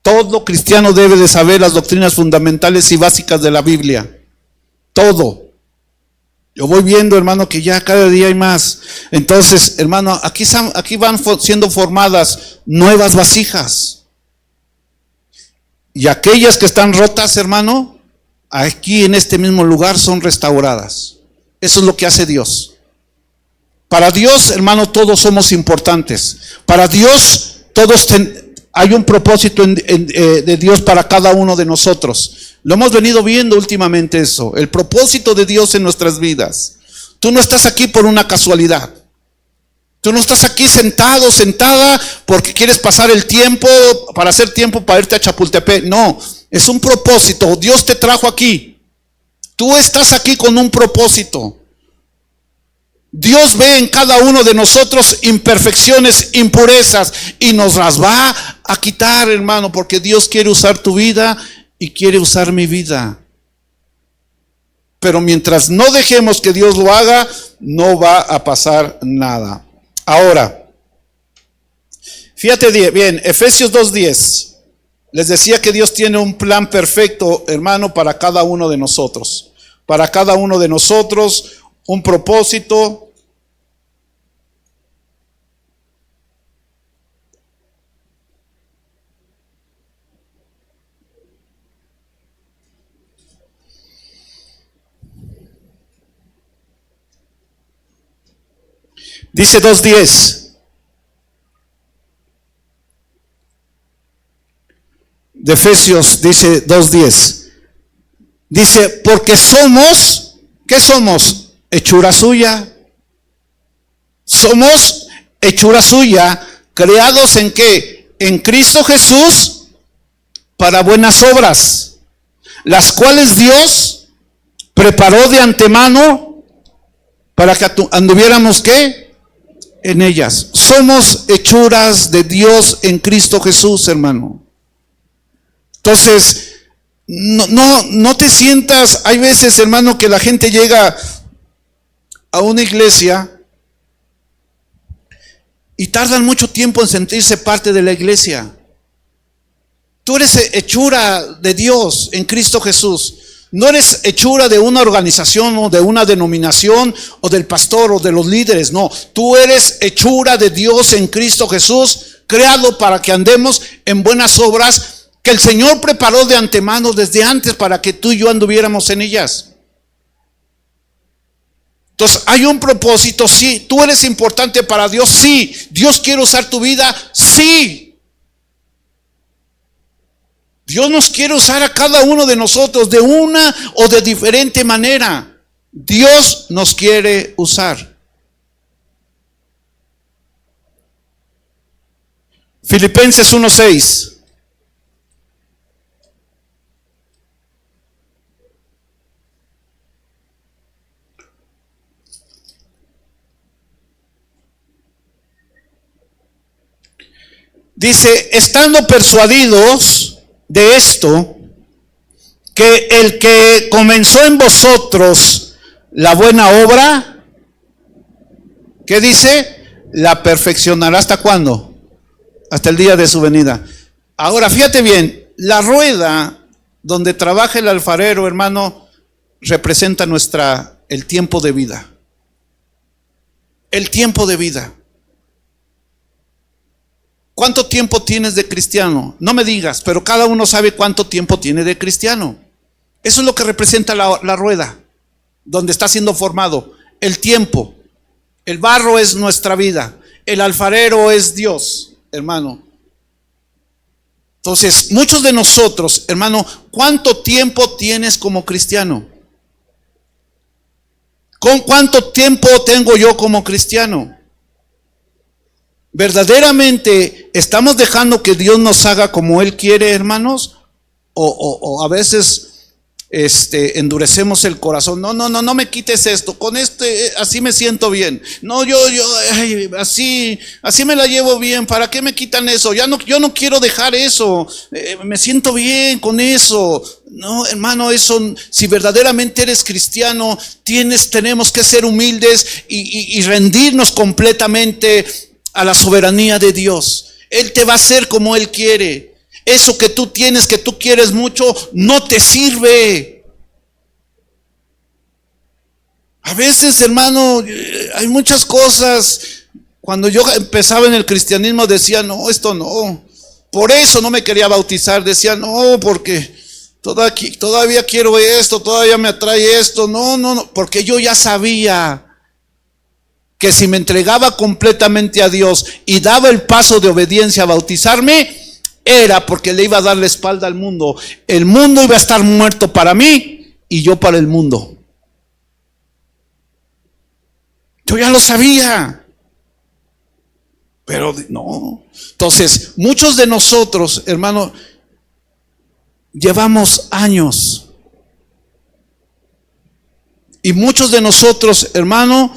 A: Todo cristiano debe de saber las doctrinas fundamentales y básicas de la Biblia. Todo. Yo voy viendo, hermano, que ya cada día hay más. Entonces, hermano, aquí van siendo formadas nuevas vasijas. Y aquellas que están rotas, hermano, aquí en este mismo lugar son restauradas. Eso es lo que hace Dios. Para Dios, hermano, todos somos importantes. Para Dios, hay un propósito de Dios para cada uno de nosotros. Lo hemos venido viendo últimamente eso, el propósito de Dios en nuestras vidas. Tú no estás aquí por una casualidad. Tú no estás aquí sentado, sentada, porque quieres pasar el tiempo, para hacer tiempo para irte a Chapultepec. No, es un propósito. Dios te trajo aquí. Tú estás aquí con un propósito. Dios ve en cada uno de nosotros imperfecciones, impurezas, y nos las va a quitar, hermano, porque Dios quiere usar tu vida y quiere usar mi vida. Pero mientras no dejemos que Dios lo haga, no va a pasar nada. Ahora, fíjate bien, Efesios 2:10. Les decía que Dios tiene un plan perfecto, hermano, para cada uno de nosotros. Para cada uno de nosotros, un propósito. Dice 2:10 de Efesios, dice 2:10. Dice, porque somos, ¿qué somos? Hechura suya. Somos hechura suya, creados ¿en qué? En Cristo Jesús, para buenas obras, las cuales Dios preparó de antemano para que anduviéramos ¿qué? En ellas. Somos hechuras de Dios en Cristo Jesús, hermano. Entonces, no te sientas, hay veces, hermano, que la gente llega a una iglesia y tardan mucho tiempo en sentirse parte de la iglesia. Tú eres hechura de Dios en Cristo Jesús. No eres hechura de una organización o de una denominación o del pastor o de los líderes. No, tú eres hechura de Dios en Cristo Jesús, creado para que andemos en buenas obras que el Señor preparó de antemano desde antes para que tú y yo anduviéramos en ellas. Entonces hay un propósito, sí. Tú eres importante para Dios, sí. Dios quiere usar tu vida, sí. Dios nos quiere usar a cada uno de nosotros de una o de diferente manera. Dios nos quiere usar. Filipenses 1:6. Dice, estando persuadidos de esto, que el que comenzó en vosotros la buena obra, ¿qué dice? La perfeccionará ¿hasta cuándo? Hasta el día de su venida. Ahora, fíjate bien, la rueda donde trabaja el alfarero, hermano, representa el tiempo de vida. El tiempo de vida. ¿Cuánto tiempo tienes de cristiano? No me digas, pero cada uno sabe cuánto tiempo tiene de cristiano. Eso es lo que representa la rueda, donde está siendo formado. El tiempo. El barro es nuestra vida. El alfarero es Dios, hermano. Entonces, muchos de nosotros, hermano, ¿cuánto tiempo tienes como cristiano? ¿Con cuánto tiempo tengo yo como cristiano? ¿Verdaderamente estamos dejando que Dios nos haga como Él quiere, hermanos? O a veces endurecemos el corazón. No me quites esto. Con así me siento bien. No, así me la llevo bien. ¿Para qué me quitan eso? Yo no quiero dejar eso. Me siento bien con eso. No, hermano, eso, si verdaderamente eres cristiano, tenemos que ser humildes y rendirnos completamente a la soberanía de Dios. Él te va a hacer como Él quiere. Eso que tú tienes, que tú quieres mucho, no te sirve. A veces, hermano, hay muchas cosas. Cuando yo empezaba en el cristianismo decía, no, esto no. Por eso no me quería bautizar. Decía, no, porque todavía quiero esto, todavía me atrae esto. No, porque yo ya sabía que si me entregaba completamente a Dios y daba el paso de obediencia a bautizarme, era porque le iba a dar la espalda al mundo. El mundo iba a estar muerto para mí y yo para el mundo. Yo ya lo sabía. Pero no. Entonces, muchos de nosotros, hermano, llevamos años. Y muchos de nosotros, hermano,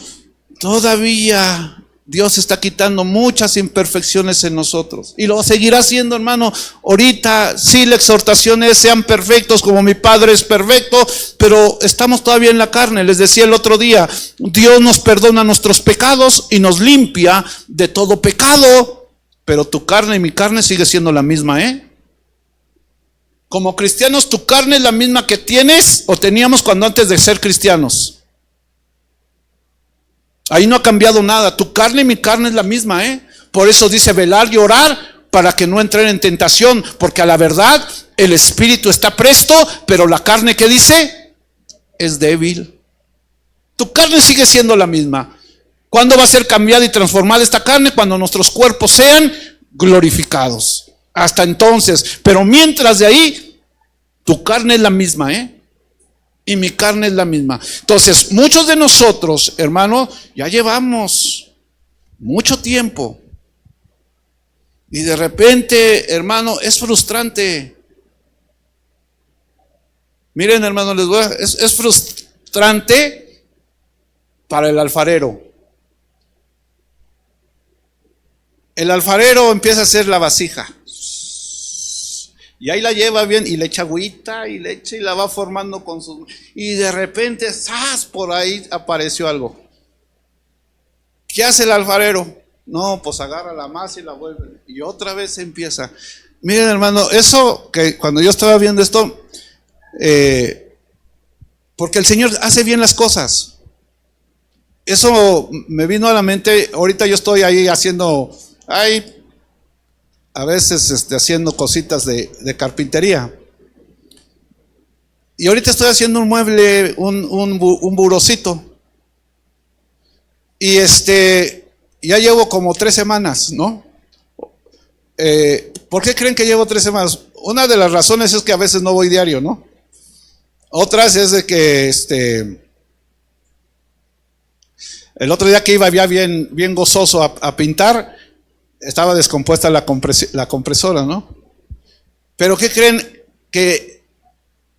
A: todavía Dios está quitando muchas imperfecciones en nosotros. Y lo seguirá haciendo, hermano. Ahorita sí, la exhortación es: sean perfectos como mi Padre es perfecto. Pero estamos todavía en la carne. Les decía el otro día, Dios nos perdona nuestros pecados y nos limpia de todo pecado. Pero tu carne y mi carne sigue siendo la misma, Como cristianos, tu carne es la misma que tienes o teníamos cuando antes de ser cristianos. Ahí no ha cambiado nada. Tu carne y mi carne es la misma, Por eso dice: velar y orar para que no entren en tentación, porque a la verdad el espíritu está presto, pero la carne, ¿qué dice? Es débil. Tu carne sigue siendo la misma. ¿Cuándo va a ser cambiada y transformada esta carne? Cuando nuestros cuerpos sean glorificados. Hasta entonces. Pero mientras de ahí, tu carne es la misma, y mi carne es la misma. Entonces, muchos de nosotros, hermano, ya llevamos mucho tiempo. Y de repente, hermano, es frustrante. Miren, hermano, es frustrante para el alfarero. El alfarero empieza a hacer la vasija. Y ahí la lleva bien y le echa agüita y le echa y la va formando con sus... Y de repente, ¡zas!, por ahí apareció algo. ¿Qué hace el alfarero? No, pues agarra la masa y la vuelve. Y otra vez empieza. Miren, hermano, eso que cuando yo estaba viendo esto, porque el Señor hace bien las cosas. Eso me vino a la mente. Ahorita yo estoy ahí haciendo... a veces haciendo cositas de carpintería. Y ahorita estoy haciendo un mueble, un burocito. Y ya llevo como 3 semanas, ¿no? ¿Por qué creen que llevo 3 semanas? Una de las razones es que a veces no voy diario, ¿no? Otras es de que el otro día que iba ya bien gozoso a pintar, estaba descompuesta la compresora, ¿no? Pero ¿qué creen? Que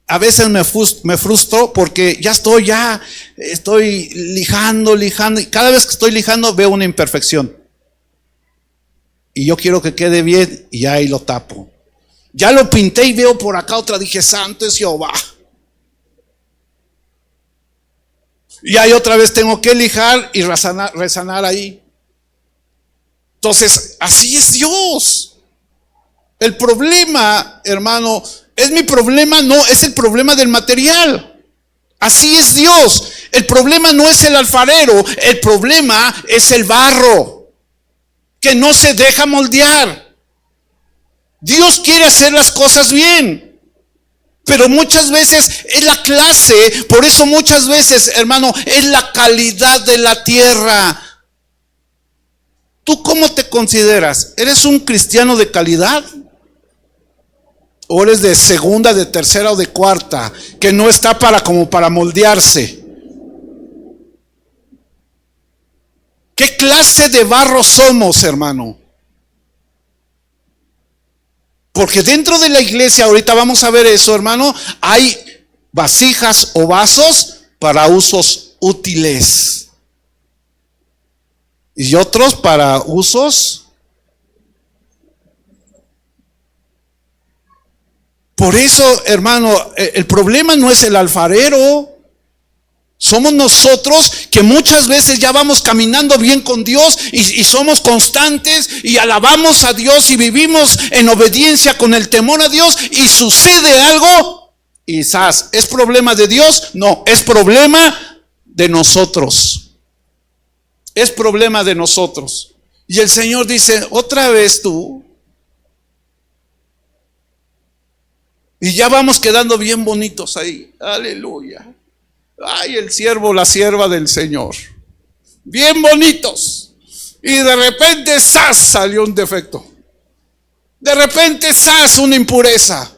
A: a veces me frustro porque estoy lijando, y cada vez que estoy lijando veo una imperfección. Y yo quiero que quede bien y ahí lo tapo. Ya lo pinté y veo por acá otra, dije: santo es Jehová. Y ahí otra vez tengo que lijar y resanar ahí. Entonces, así es Dios. El problema, hermano, es mi problema, no es el problema del material. Así es Dios. El problema no es el alfarero, el problema es el barro, que no se deja moldear. Dios quiere hacer las cosas bien, pero muchas veces es la clase. Por eso muchas veces, hermano, es la calidad de la tierra. ¿Tú cómo te consideras? ¿Eres un cristiano de calidad? ¿O eres de segunda, de tercera o de cuarta, que no está como para moldearse? ¿Qué clase de barro somos, hermano? Porque dentro de la iglesia, ahorita vamos a ver eso, hermano, hay vasijas o vasos para usos útiles. Y otros para usos. Por eso, hermano, el problema no es el alfarero. Somos nosotros que muchas veces ya vamos caminando bien con Dios y somos constantes y alabamos a Dios y vivimos en obediencia con el temor a Dios, y sucede algo y quizás ¿es problema de Dios? No, es problema de nosotros. Es problema de nosotros. Y el Señor dice: otra vez tú. Y ya vamos quedando bien bonitos ahí. Aleluya. Ay, el siervo, la sierva del Señor. Bien bonitos. Y de repente, ¡zas!, salió un defecto. De repente, ¡zas!, una impureza.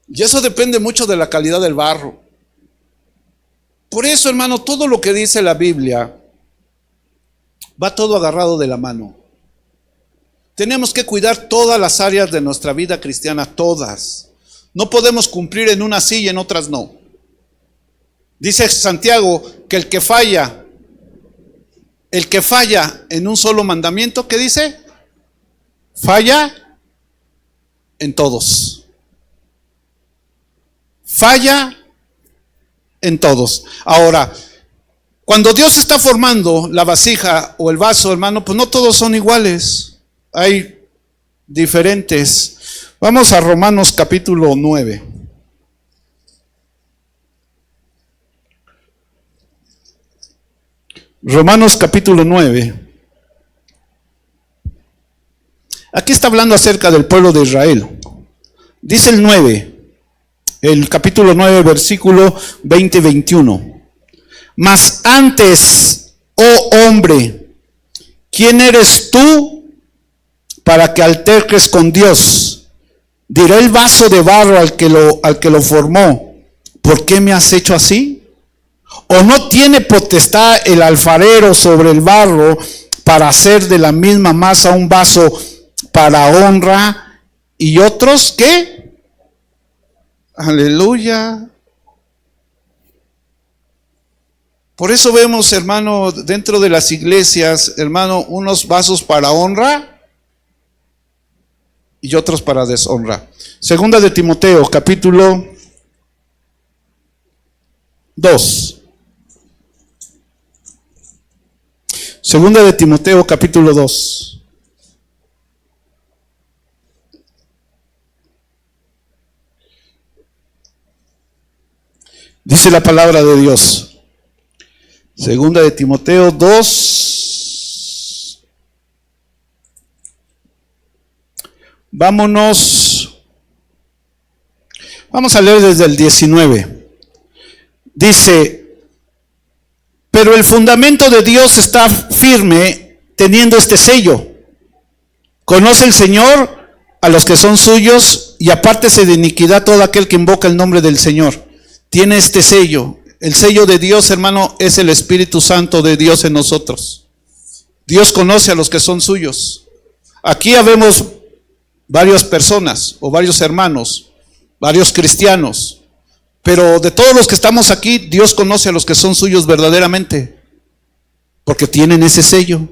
A: Y eso depende mucho de la calidad del barro. Por eso, hermano, todo lo que dice la Biblia va todo agarrado de la mano. Tenemos que cuidar todas las áreas de nuestra vida cristiana, todas. No podemos cumplir en unas sí y en otras no. Dice Santiago que el que falla en un solo mandamiento, ¿qué dice? Falla en todos. Falla en todos. Ahora, cuando Dios está formando la vasija o el vaso, hermano, pues no todos son iguales. Hay diferentes. Vamos a Romanos capítulo 9. Romanos capítulo 9. Aquí está hablando acerca del pueblo de Israel. Dice el 9, el capítulo 9, versículo 20-21. Mas antes, oh hombre, ¿quién eres tú para que alterques con Dios? Dirá el vaso de barro al que lo formó, ¿por qué me has hecho así? ¿O no tiene potestad el alfarero sobre el barro para hacer de la misma masa un vaso para honra y otros qué? Aleluya. Por eso vemos, hermano, dentro de las iglesias, hermano, unos vasos para honra y otros para deshonra. Segunda de Timoteo, capítulo 2. Segunda de Timoteo, capítulo 2. Dice la palabra de Dios. Segunda de Timoteo 2. Vamos a leer desde el 19. Dice: pero el fundamento de Dios está firme teniendo este sello. Conoce el Señor a los que son suyos y apártese de iniquidad todo aquel que invoca el nombre del Señor. Tiene este sello. El sello de Dios, hermano, es el Espíritu Santo de Dios en nosotros. Dios conoce a los que son suyos. Aquí habemos varias personas o varios hermanos, varios cristianos. Pero de todos los que estamos aquí, Dios conoce a los que son suyos verdaderamente, porque tienen ese sello.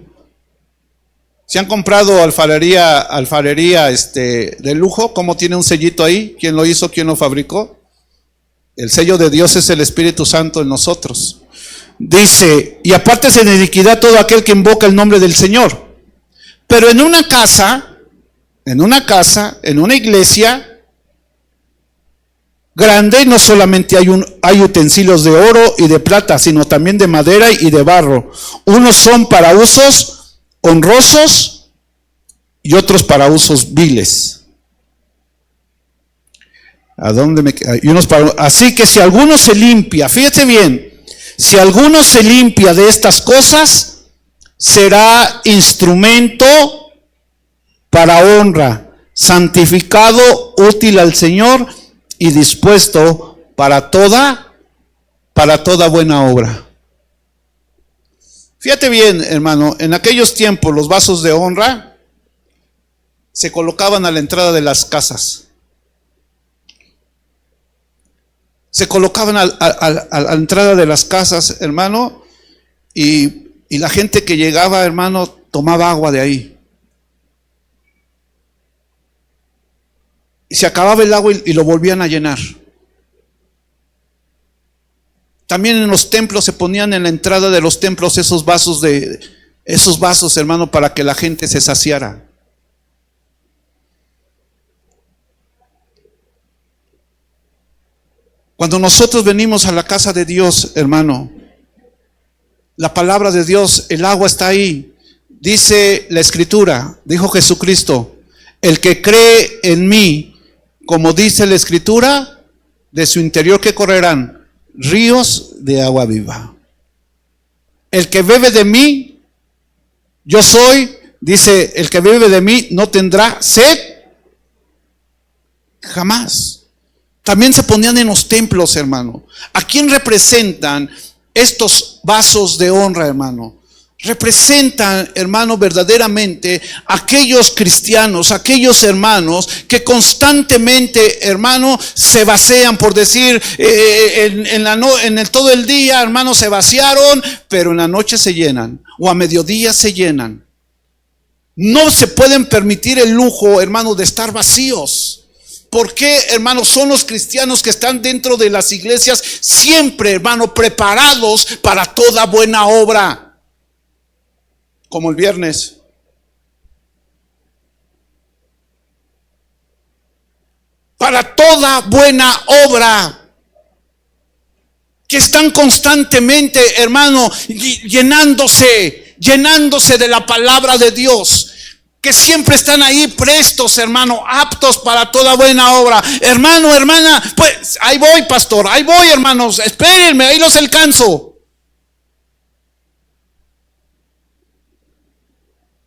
A: ¿Se han comprado alfarería de lujo? ¿Cómo tiene un sellito ahí? ¿Quién lo hizo? ¿Quién lo fabricó? El sello de Dios es el Espíritu Santo en nosotros. Dice: y apártese de iniquidad todo aquel que invoca el nombre del Señor. Pero en una casa, en una iglesia grande, no solamente hay utensilios de oro y de plata, sino también de madera y de barro. Unos son para usos honrosos y otros para usos viles. Así que si alguno se limpia, fíjate bien, si alguno se limpia de estas cosas, será instrumento para honra, santificado, útil al Señor y dispuesto para toda buena obra. Fíjate bien, hermano, en aquellos tiempos los vasos de honra se colocaban a la entrada de las casas. Se colocaban a la entrada de las casas, hermano, y la gente que llegaba, hermano, tomaba agua de ahí. Y se acababa el agua y lo volvían a llenar. También en los templos se ponían en la entrada de los templos esos vasos, hermano, para que la gente se saciara. Cuando nosotros venimos a la casa de Dios, hermano, la palabra de Dios, el agua está ahí. Dice la Escritura, dijo Jesucristo: el que cree en mí, como dice la Escritura, de su interior que correrán ríos de agua viva. El que bebe de mí, yo soy, dice, el que bebe de mí no tendrá sed jamás. También se ponían en los templos, hermano. ¿A quién representan estos vasos de honra, hermano? representan, hermano, verdaderamente aquellos cristianos, aquellos hermanos que constantemente, hermano, se vacían, por decir, todo el día, hermano, se vaciaron, pero en la noche se llenan, o a mediodía se llenan. No se pueden permitir el lujo, hermano, de estar vacíos. ¿Por qué, hermano? Son los cristianos que están dentro de las iglesias siempre, hermano, preparados para toda buena obra. Como el viernes. Para toda buena obra. Que están constantemente, hermano, llenándose de la palabra de Dios. Que siempre están ahí prestos, hermano, aptos para toda buena obra. Hermano, hermana, pues ahí voy, pastor, ahí voy, hermanos, espérenme, ahí los alcanzo.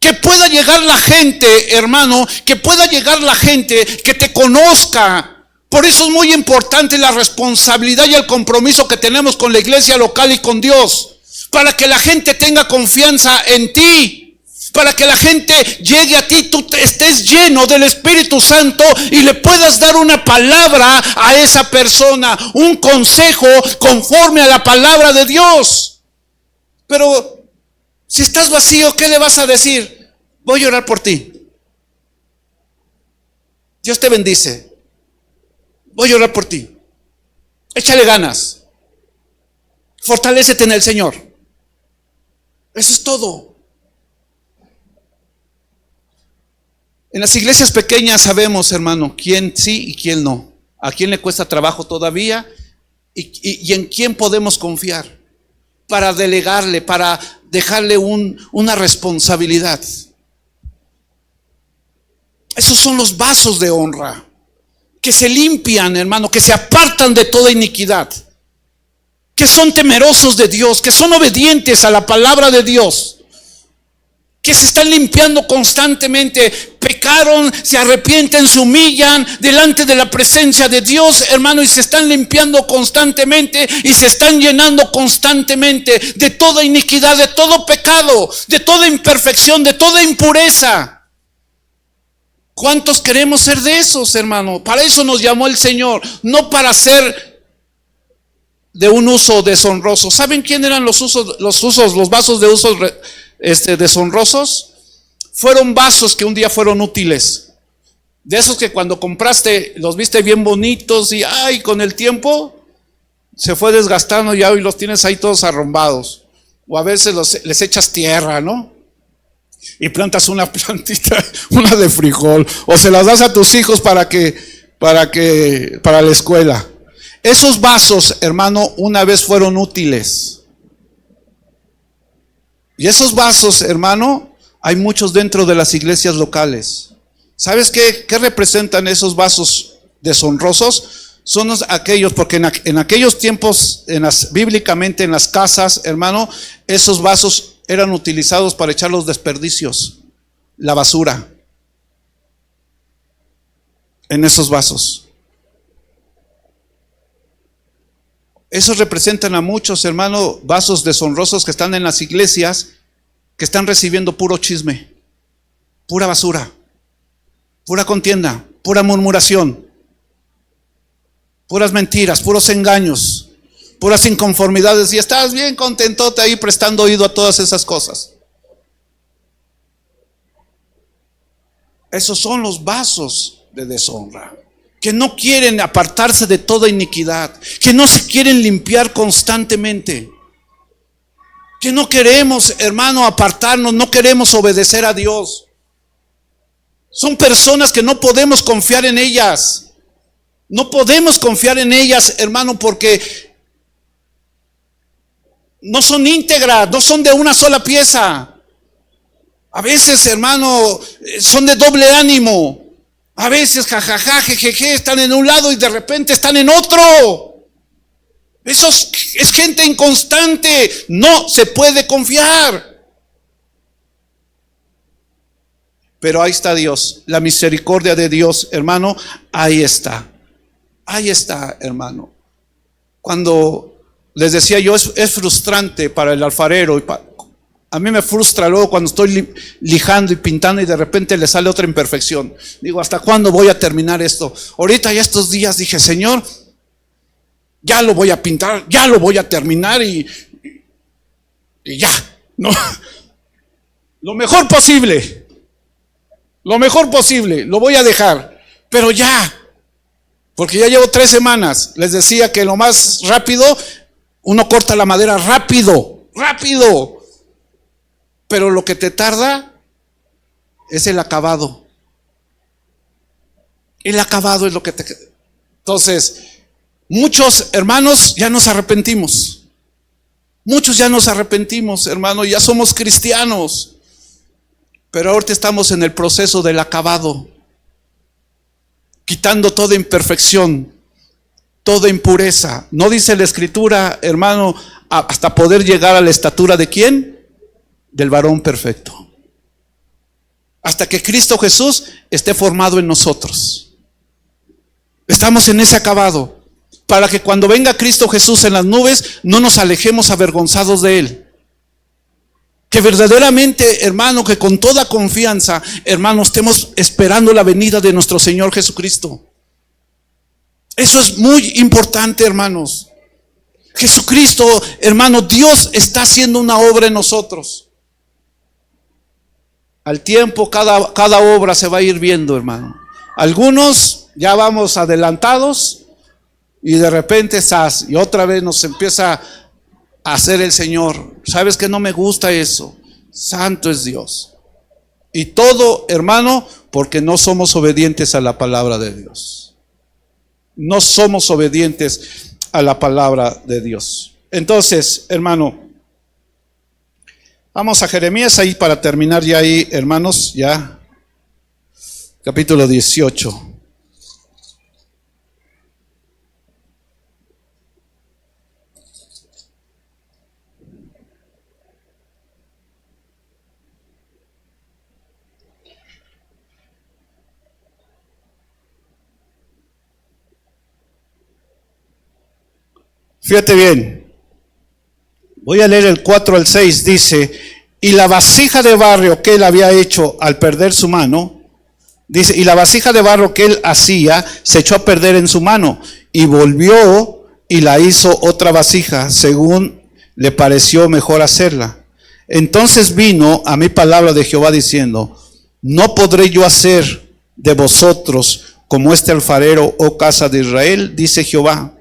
A: Que pueda llegar la gente, hermano, que pueda llegar la gente que te conozca. Por eso es muy importante la responsabilidad y el compromiso que tenemos con la iglesia local y con Dios. Para que la gente tenga confianza en ti. Para que la gente llegue a ti, tú estés lleno del Espíritu Santo y le puedas dar una palabra a esa persona. Un consejo conforme a la palabra de Dios. Pero si estás vacío, ¿qué le vas a decir? Voy a orar por ti. Dios te bendice. Voy a orar por ti. Échale ganas. Fortalécete en el Señor. Eso es todo. En las iglesias pequeñas sabemos, hermano, quién sí y quién no. A quién le cuesta trabajo todavía y en quién podemos confiar para delegarle, para dejarle una responsabilidad. Esos son los vasos de honra que se limpian, hermano, que se apartan de toda iniquidad, que son temerosos de Dios, que son obedientes a la palabra de Dios, que se están limpiando constantemente. Pecaron, se arrepienten, se humillan delante de la presencia de Dios, hermano, y se están limpiando constantemente y se están llenando constantemente de toda iniquidad, de todo pecado, de toda imperfección, de toda impureza. ¿Cuántos queremos ser de esos, hermano? Para eso nos llamó el Señor, no para ser de un uso deshonroso. ¿Saben quién eran los vasos de usos deshonrosos? Fueron vasos que un día fueron útiles. De esos que cuando compraste los viste bien bonitos y con el tiempo se fue desgastando ya y los tienes ahí todos arrumbados. O a veces les echas tierra, ¿no? Y plantas una plantita, una de frijol, o se las das a tus hijos para la escuela. Esos vasos, hermano, una vez fueron útiles. Y esos vasos, hermano, hay muchos dentro de las iglesias locales. ¿Sabes qué representan esos vasos deshonrosos? Son aquellos, porque en aquellos tiempos, bíblicamente en las casas, hermano, esos vasos eran utilizados para echar los desperdicios, la basura, en esos vasos. Esos representan a muchos, hermano, vasos deshonrosos que están en las iglesias, que están recibiendo puro chisme, pura basura, pura contienda, pura murmuración, puras mentiras, puros engaños, puras inconformidades, y estás bien contentote ahí prestando oído a todas esas cosas. Esos son los vasos de deshonra, que no quieren apartarse de toda iniquidad, que no se quieren limpiar constantemente, que no queremos, hermano, apartarnos, no queremos obedecer a Dios. Son personas que no podemos confiar en ellas. No podemos confiar en ellas, hermano, porque no son íntegras, no son de una sola pieza. A veces, hermano, son de doble ánimo. A veces, jajaja, jejeje, están en un lado y de repente están en otro. Eso es gente inconstante. No se puede confiar. Pero ahí está Dios, la misericordia de Dios, hermano, ahí está. Ahí está, hermano. Cuando les decía yo, es frustrante para el alfarero y A mí me frustra luego cuando estoy lijando y pintando y de repente le sale otra imperfección. Digo, ¿hasta cuándo voy a terminar esto? Ahorita ya estos días dije, Señor, ya lo voy a pintar, ya lo voy a terminar y ya, ¿no? Lo mejor posible, lo voy a dejar, pero ya, porque ya llevo 3 semanas. Les decía que lo más rápido, uno corta la madera rápido, pero lo que te tarda es el acabado. El acabado es lo que te... Entonces, muchos hermanos ya nos arrepentimos. Muchos ya nos arrepentimos, hermano, ya somos cristianos. Pero ahorita estamos en el proceso del acabado, quitando toda imperfección, toda impureza. ¿No dice la Escritura, hermano, hasta poder llegar a la estatura de quién? Del varón perfecto. Hasta que Cristo Jesús esté formado en nosotros. Estamos en ese acabado, para que cuando venga Cristo Jesús en las nubes, no nos alejemos avergonzados de Él. Que verdaderamente, hermano, que con toda confianza, hermano, estemos esperando la venida de nuestro Señor Jesucristo. Eso es muy importante, hermanos. Jesucristo, hermano, Dios está haciendo una obra en nosotros. Al tiempo, cada obra se va a ir viendo, hermano. Algunos ya vamos adelantados y de repente, y otra vez nos empieza a hacer el Señor. ¿Sabes que no me gusta eso? Santo es Dios. Y todo, hermano, porque no somos obedientes a la palabra de Dios. No somos obedientes a la palabra de Dios. Entonces, hermano, vamos a Jeremías ahí para terminar ya ahí, hermanos, ya. Capítulo 18. Fíjate bien, voy a leer el 4 al 6, dice, y la vasija de barro que él había hecho al perder su mano, dice, y la vasija de barro que él hacía se echó a perder en su mano, y volvió y la hizo otra vasija, según le pareció mejor hacerla. Entonces vino a mí palabra de Jehová diciendo, no podré yo hacer de vosotros como este alfarero, oh casa de Israel, dice Jehová.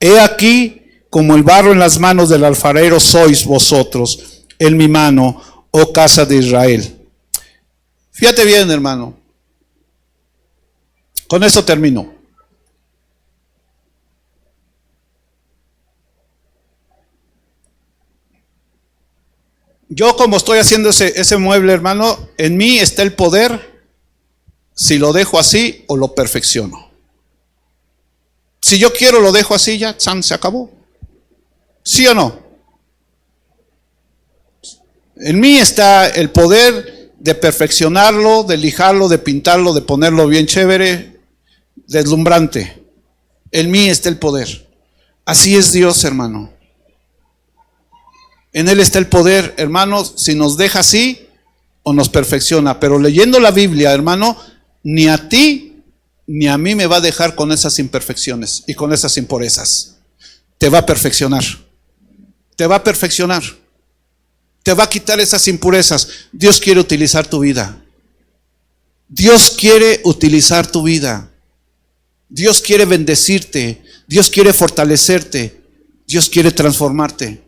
A: He aquí, como el barro en las manos del alfarero sois vosotros en mi mano, oh casa de Israel. Fíjate bien, hermano. Con esto termino. Yo, como estoy haciendo ese mueble, hermano, en mí está el poder si lo dejo así o lo perfecciono. Si yo quiero lo dejo así, ya se acabó. ¿Sí o no? En mí está el poder de perfeccionarlo, de lijarlo, de pintarlo, de ponerlo bien chévere, deslumbrante. En mí está el poder. Así es Dios, hermano. En Él está el poder, hermano, si nos deja así o nos perfecciona. Pero leyendo la Biblia, hermano, ni a ti ni a mí me va a dejar con esas imperfecciones y con esas impurezas. Te va a perfeccionar. Te va a perfeccionar. Te va a quitar esas impurezas. Dios quiere utilizar tu vida. Dios quiere utilizar tu vida. Dios quiere bendecirte. Dios quiere fortalecerte. Dios quiere transformarte.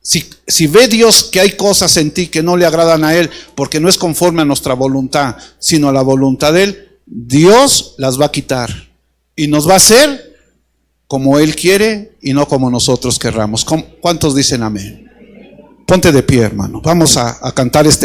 A: Si ve Dios que hay cosas en ti que no le agradan a Él, porque no es conforme a nuestra voluntad, sino a la voluntad de Él, Dios las va a quitar y nos va a hacer como Él quiere y no como nosotros querramos. ¿Cuántos dicen amén? Ponte de pie, hermano. Vamos a cantar este